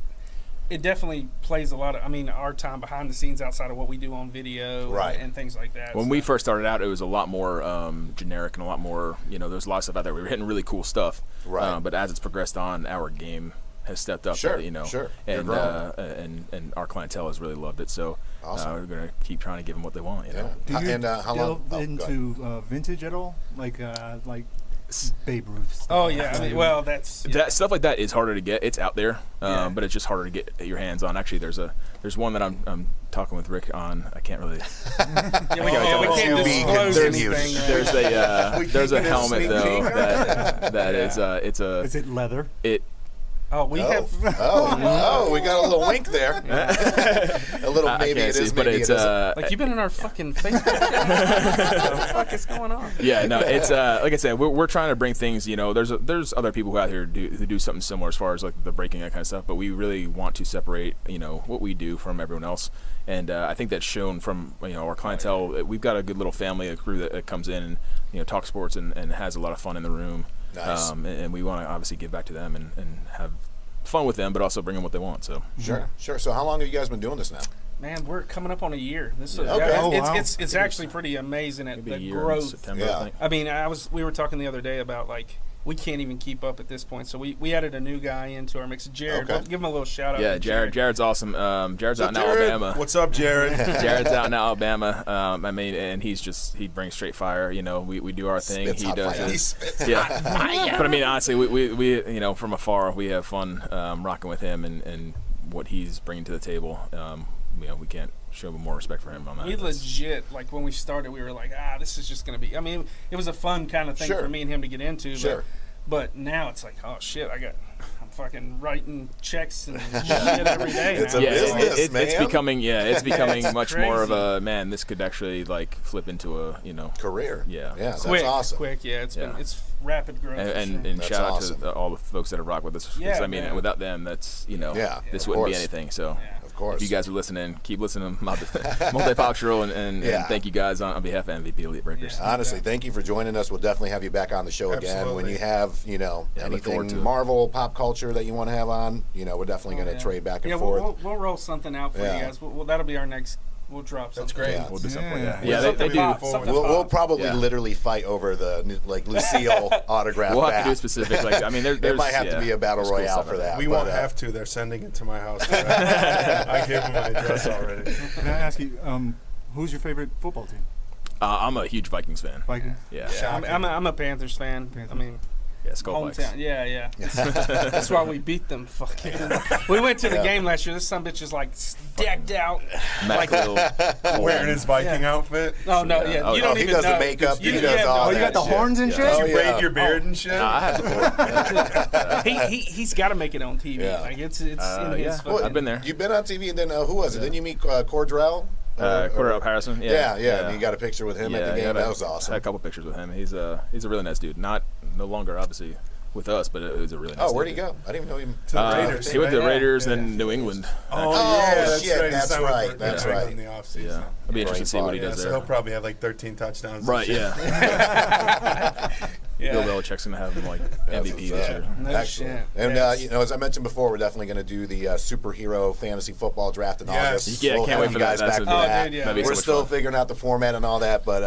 Speaker 8: it definitely plays a lot of. I mean, our time behind the scenes outside of what we do on video,
Speaker 1: Right.
Speaker 8: and things like that.
Speaker 9: When
Speaker 8: So-
Speaker 9: we first started out, it was a lot more generic and a lot more, there's a lot of stuff out there. We were hitting really cool stuff.
Speaker 1: Right.
Speaker 9: But as it's progressed on, our game has stepped up.
Speaker 1: Sure,
Speaker 9: You know,
Speaker 1: sure.
Speaker 9: and
Speaker 1: You're growing.
Speaker 9: and our clientele has really loved it. So
Speaker 1: Awesome.
Speaker 9: we're gonna keep trying to give them what they want. You know.
Speaker 5: Do you
Speaker 1: And how long?
Speaker 5: delve into vintage at all? Like Babe Ruth stuff?
Speaker 8: Oh yeah, I mean, well that's
Speaker 9: That stuff like that is harder to get. It's out there,
Speaker 8: Yeah.
Speaker 9: but it's just harder to get your hands on. Actually, there's one that I'm talking with Rick on. I can't really.
Speaker 8: we can't
Speaker 1: Be
Speaker 8: disclose
Speaker 1: continued.
Speaker 8: anything. Right?
Speaker 9: There's a
Speaker 10: keeping a
Speaker 9: helmet
Speaker 10: sneak
Speaker 9: though
Speaker 10: peek?
Speaker 9: that is it's a
Speaker 5: Is it leather?
Speaker 9: it
Speaker 8: Oh, we have.
Speaker 1: We got a little wink there. A little
Speaker 9: I
Speaker 1: maybe
Speaker 9: can't
Speaker 1: it
Speaker 9: see,
Speaker 1: is,
Speaker 9: but
Speaker 1: maybe
Speaker 9: it's
Speaker 1: it isn't.
Speaker 8: Like you've been in our fucking Facebook. What the fuck is going on?
Speaker 9: yeah, no, it's like I said, we're trying to bring things. You know, there's other people out here who do something similar as far as like the breaking, that kind of stuff. But we really want to separate, you know, what we do from everyone else. And I think that's shown from our clientele. We've got a good little family, a crew that comes in and talks sports and has a lot of fun in the room.
Speaker 1: Nice.
Speaker 9: And we want to obviously give back to them and have fun with them, but also bring them what they want. So
Speaker 1: Sure. So how long have you guys been doing this now?
Speaker 8: Man, we're coming up on a year. This is
Speaker 1: Okay.
Speaker 5: Oh, wow.
Speaker 8: it's actually pretty amazing at
Speaker 9: maybe
Speaker 8: the
Speaker 9: a year in
Speaker 8: growth.
Speaker 9: September.
Speaker 1: Yeah.
Speaker 9: I think.
Speaker 8: I mean, we were talking the other day about like we can't even keep up at this point. So we added a new guy into our mix, Jared.
Speaker 1: Okay.
Speaker 8: We'll give him a little shout out.
Speaker 9: Yeah,
Speaker 8: to
Speaker 9: Jared's awesome. Jared's out in
Speaker 1: Jared?
Speaker 9: Alabama.
Speaker 10: What's up, Jared?
Speaker 9: Jared's out in Alabama. I mean, and he brings straight fire. You know, we do our thing.
Speaker 1: Spits
Speaker 9: He
Speaker 1: hot
Speaker 9: does
Speaker 1: fire. He
Speaker 9: his,
Speaker 1: spits
Speaker 9: yeah.
Speaker 1: hot fire.
Speaker 9: But I mean, honestly, we from afar we have fun rocking with him and what he's bringing to the table. We can't show more respect for him on that.
Speaker 8: We legit, like when we started, we were like, this is just going to be. I mean, it was a fun kind of thing
Speaker 1: Sure.
Speaker 8: for me and him to get into.
Speaker 1: Sure.
Speaker 8: But now it's like, oh shit, I'm fucking writing checks and shit every day.
Speaker 1: It's
Speaker 8: now.
Speaker 1: a business,
Speaker 9: it's
Speaker 1: man.
Speaker 9: becoming
Speaker 8: It's
Speaker 9: much more of
Speaker 8: crazy.
Speaker 9: a man. This could actually like flip into a
Speaker 1: Career.
Speaker 9: Yeah.
Speaker 1: Yeah, that's
Speaker 8: quick,
Speaker 1: awesome.
Speaker 8: quick, yeah. It's
Speaker 9: Yeah.
Speaker 8: been rapid growth. for
Speaker 9: and
Speaker 8: sure.
Speaker 9: and
Speaker 1: That's
Speaker 9: shout out
Speaker 1: awesome.
Speaker 9: to all the folks that have rocked with us. 'Cause,
Speaker 8: Yeah,
Speaker 9: I mean,
Speaker 8: man.
Speaker 9: without them, that's
Speaker 1: Yeah,
Speaker 9: this
Speaker 1: of
Speaker 9: wouldn't be
Speaker 1: course.
Speaker 9: anything. So.
Speaker 8: Yeah.
Speaker 1: Of course.
Speaker 9: If you guys are listening, keep listening to Multi-Pop and
Speaker 1: Yeah.
Speaker 9: thank you guys on behalf of MVP Elite Breakers.
Speaker 8: Yeah.
Speaker 1: Honestly, thank you for joining us. We'll definitely have you back on the show again when
Speaker 10: Absolutely.
Speaker 1: you have,
Speaker 9: I look forward to
Speaker 1: anything
Speaker 9: it.
Speaker 1: Marvel, pop culture that you want to have on. We're definitely going to
Speaker 8: Yeah.
Speaker 1: trade back and
Speaker 8: Yeah,
Speaker 1: forth.
Speaker 8: we'll roll something out for
Speaker 1: Yeah.
Speaker 8: you guys. Well, that'll be our next. We'll drop something.
Speaker 10: That's great.
Speaker 1: Yeah.
Speaker 9: We'll do something like that.
Speaker 5: Yeah.
Speaker 9: Yeah, they do.
Speaker 8: Something
Speaker 1: We'll
Speaker 8: pop.
Speaker 1: probably
Speaker 9: Yeah.
Speaker 1: literally fight over the Lucille autograph.
Speaker 9: We'll have
Speaker 1: bat.
Speaker 9: to do specific. Like, I mean, there's
Speaker 1: It might have to be a battle
Speaker 9: there's cool
Speaker 1: royale
Speaker 9: stuff
Speaker 1: for
Speaker 9: out there.
Speaker 1: that.
Speaker 10: We
Speaker 1: but,
Speaker 10: won't have to. They're sending it to my house. I gave them my address already.
Speaker 5: Can I ask you, who's your favorite football team?
Speaker 9: I'm a huge Vikings fan.
Speaker 5: Vikings?
Speaker 9: Yeah,
Speaker 8: I'm a Panthers fan. I mean,
Speaker 9: yeah, Skull Vikes.
Speaker 8: hometown. Yeah. That's why we beat them. Fucking. We went to the game last year. This son bitch is like decked out.
Speaker 9: Mac Little,
Speaker 10: Wearing his Viking outfit.
Speaker 8: Oh no, yeah.
Speaker 9: Oh,
Speaker 8: you don't
Speaker 1: he
Speaker 8: even
Speaker 1: does the
Speaker 8: know.
Speaker 1: makeup,
Speaker 8: You-
Speaker 1: he does
Speaker 8: yeah,
Speaker 1: all
Speaker 8: no,
Speaker 5: Oh, you got the
Speaker 1: shit.
Speaker 5: horns and shit?
Speaker 1: Oh,
Speaker 10: Did you
Speaker 1: yeah.
Speaker 10: braid your beard and shit?
Speaker 9: I have before.
Speaker 8: He's got to make it on TV.
Speaker 1: Yeah.
Speaker 8: Like it's in his.
Speaker 9: Yeah.
Speaker 8: fucking-
Speaker 9: I've been there.
Speaker 1: You've been on TV, and then who was it? Didn't you meet Cordell?
Speaker 9: Cordell Harrison.
Speaker 1: Yeah. And you got a picture with him at the game. That was
Speaker 9: I
Speaker 1: awesome.
Speaker 9: had a couple pictures with him. He's a really nice dude. No longer obviously with us, but it was a really nice.
Speaker 1: Oh, where'd he
Speaker 9: dude.
Speaker 1: go? I didn't even know him.
Speaker 10: To the Raiders.
Speaker 9: He went to the
Speaker 8: Yeah.
Speaker 9: Raiders and New England.
Speaker 10: Oh,
Speaker 1: Oh,
Speaker 10: yeah, that's
Speaker 1: shit,
Speaker 10: right.
Speaker 1: that's
Speaker 10: Signed with
Speaker 1: right,
Speaker 10: the
Speaker 1: that's
Speaker 10: Raiders
Speaker 1: right.
Speaker 10: In the offseason.
Speaker 9: Yeah, I'll be interested to see what he
Speaker 10: Yeah,
Speaker 9: does
Speaker 10: so
Speaker 9: there.
Speaker 10: he'll probably have like 13 touchdowns.
Speaker 9: Right,
Speaker 10: this year.
Speaker 9: yeah.
Speaker 8: Yeah.
Speaker 9: Bill Belichick's gonna have him like MVP this year.
Speaker 8: No
Speaker 1: Excellent.
Speaker 8: shit.
Speaker 1: And
Speaker 8: Yes.
Speaker 1: as I mentioned before, we're definitely going to do the superhero fantasy football draft in
Speaker 10: Yes.
Speaker 1: August.
Speaker 9: Yeah,
Speaker 1: We'll
Speaker 9: can't
Speaker 1: have
Speaker 9: wait
Speaker 1: you
Speaker 9: for that.
Speaker 1: guys
Speaker 9: That's
Speaker 1: back
Speaker 9: a-
Speaker 1: for
Speaker 8: Oh,
Speaker 1: that.
Speaker 8: dude, yeah.
Speaker 9: That'd be so
Speaker 1: We're
Speaker 9: much
Speaker 1: still
Speaker 9: fun.
Speaker 1: figuring out the format and all that, but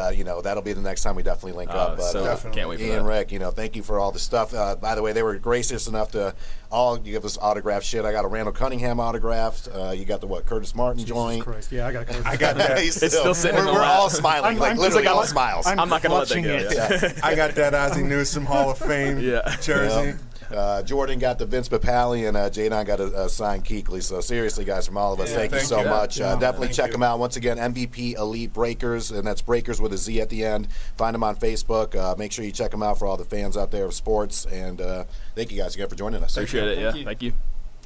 Speaker 1: that'll be the next time we definitely link up. But
Speaker 9: So
Speaker 10: Definitely.
Speaker 9: can't wait for
Speaker 1: Ian,
Speaker 9: that.
Speaker 1: Rick, thank you for all the stuff. By the way, they were gracious enough to all give us autographed shit. I got a Randall Cunningham autographed. You got the Curtis Martin joint.
Speaker 5: Christ. Yeah, I got to
Speaker 10: I got that.
Speaker 1: He's
Speaker 9: It's still sitting in
Speaker 1: we're
Speaker 9: the lap.
Speaker 1: all smiling, like literally all smiles.
Speaker 9: I'm not gonna let that
Speaker 5: clutching
Speaker 9: go.
Speaker 5: it.
Speaker 9: Yeah.
Speaker 10: I got that Ozzie Newsome Hall of Fame
Speaker 9: Yeah.
Speaker 10: jersey.
Speaker 1: Jordan got the Vince Papali, and Jadon got a signed Keekly. So seriously, guys, from all of us,
Speaker 10: Yeah,
Speaker 1: thank you
Speaker 10: thank
Speaker 1: so
Speaker 10: you.
Speaker 1: much.
Speaker 10: Yeah,
Speaker 1: Definitely
Speaker 10: thank
Speaker 1: check
Speaker 10: you.
Speaker 1: them out. Once again, MVP Elite Breakers, and that's Breakers with a Z at the end. Find them on Facebook. Make sure you check them out for all the fans out there of sports. And thank you guys again for joining us.
Speaker 9: Appreciate it. Yeah.
Speaker 8: Thank you.
Speaker 9: Thank you.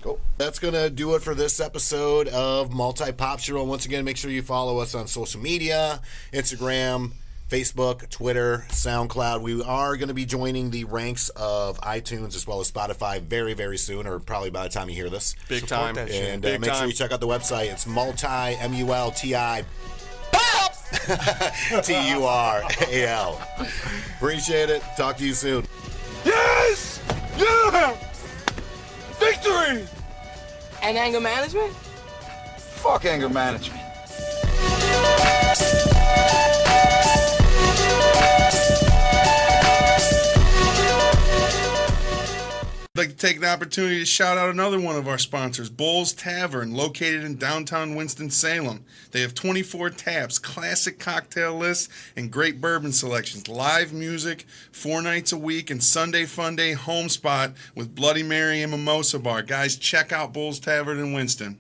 Speaker 1: Cool. That's going to do it for this episode of Multi-Pop Show. Once again, make sure you follow us on social media, Instagram, Facebook, Twitter, SoundCloud. We are going to be joining the ranks of iTunes as well as Spotify very, very soon, or probably by the time you hear this.
Speaker 2: Big time.
Speaker 10: that shit.
Speaker 1: And
Speaker 2: Big
Speaker 1: make sure
Speaker 2: time.
Speaker 1: you check out the website. It's multi-MULTI TURAL. Appreciate it. Talk to you soon.
Speaker 3: Yes! Yeah! Victory!
Speaker 7: And anger management?
Speaker 3: Fuck anger management.
Speaker 6: I'd like to take the opportunity to shout out another one of our sponsors, Bull's Tavern, located in downtown Winston-Salem. They have 24 taps, classic cocktail lists, and great bourbon selections. Live music, 4 nights a week, and Sunday Fun Day home spot with Bloody Mary and Mimosa Bar. Guys, check out Bull's Tavern in Winston.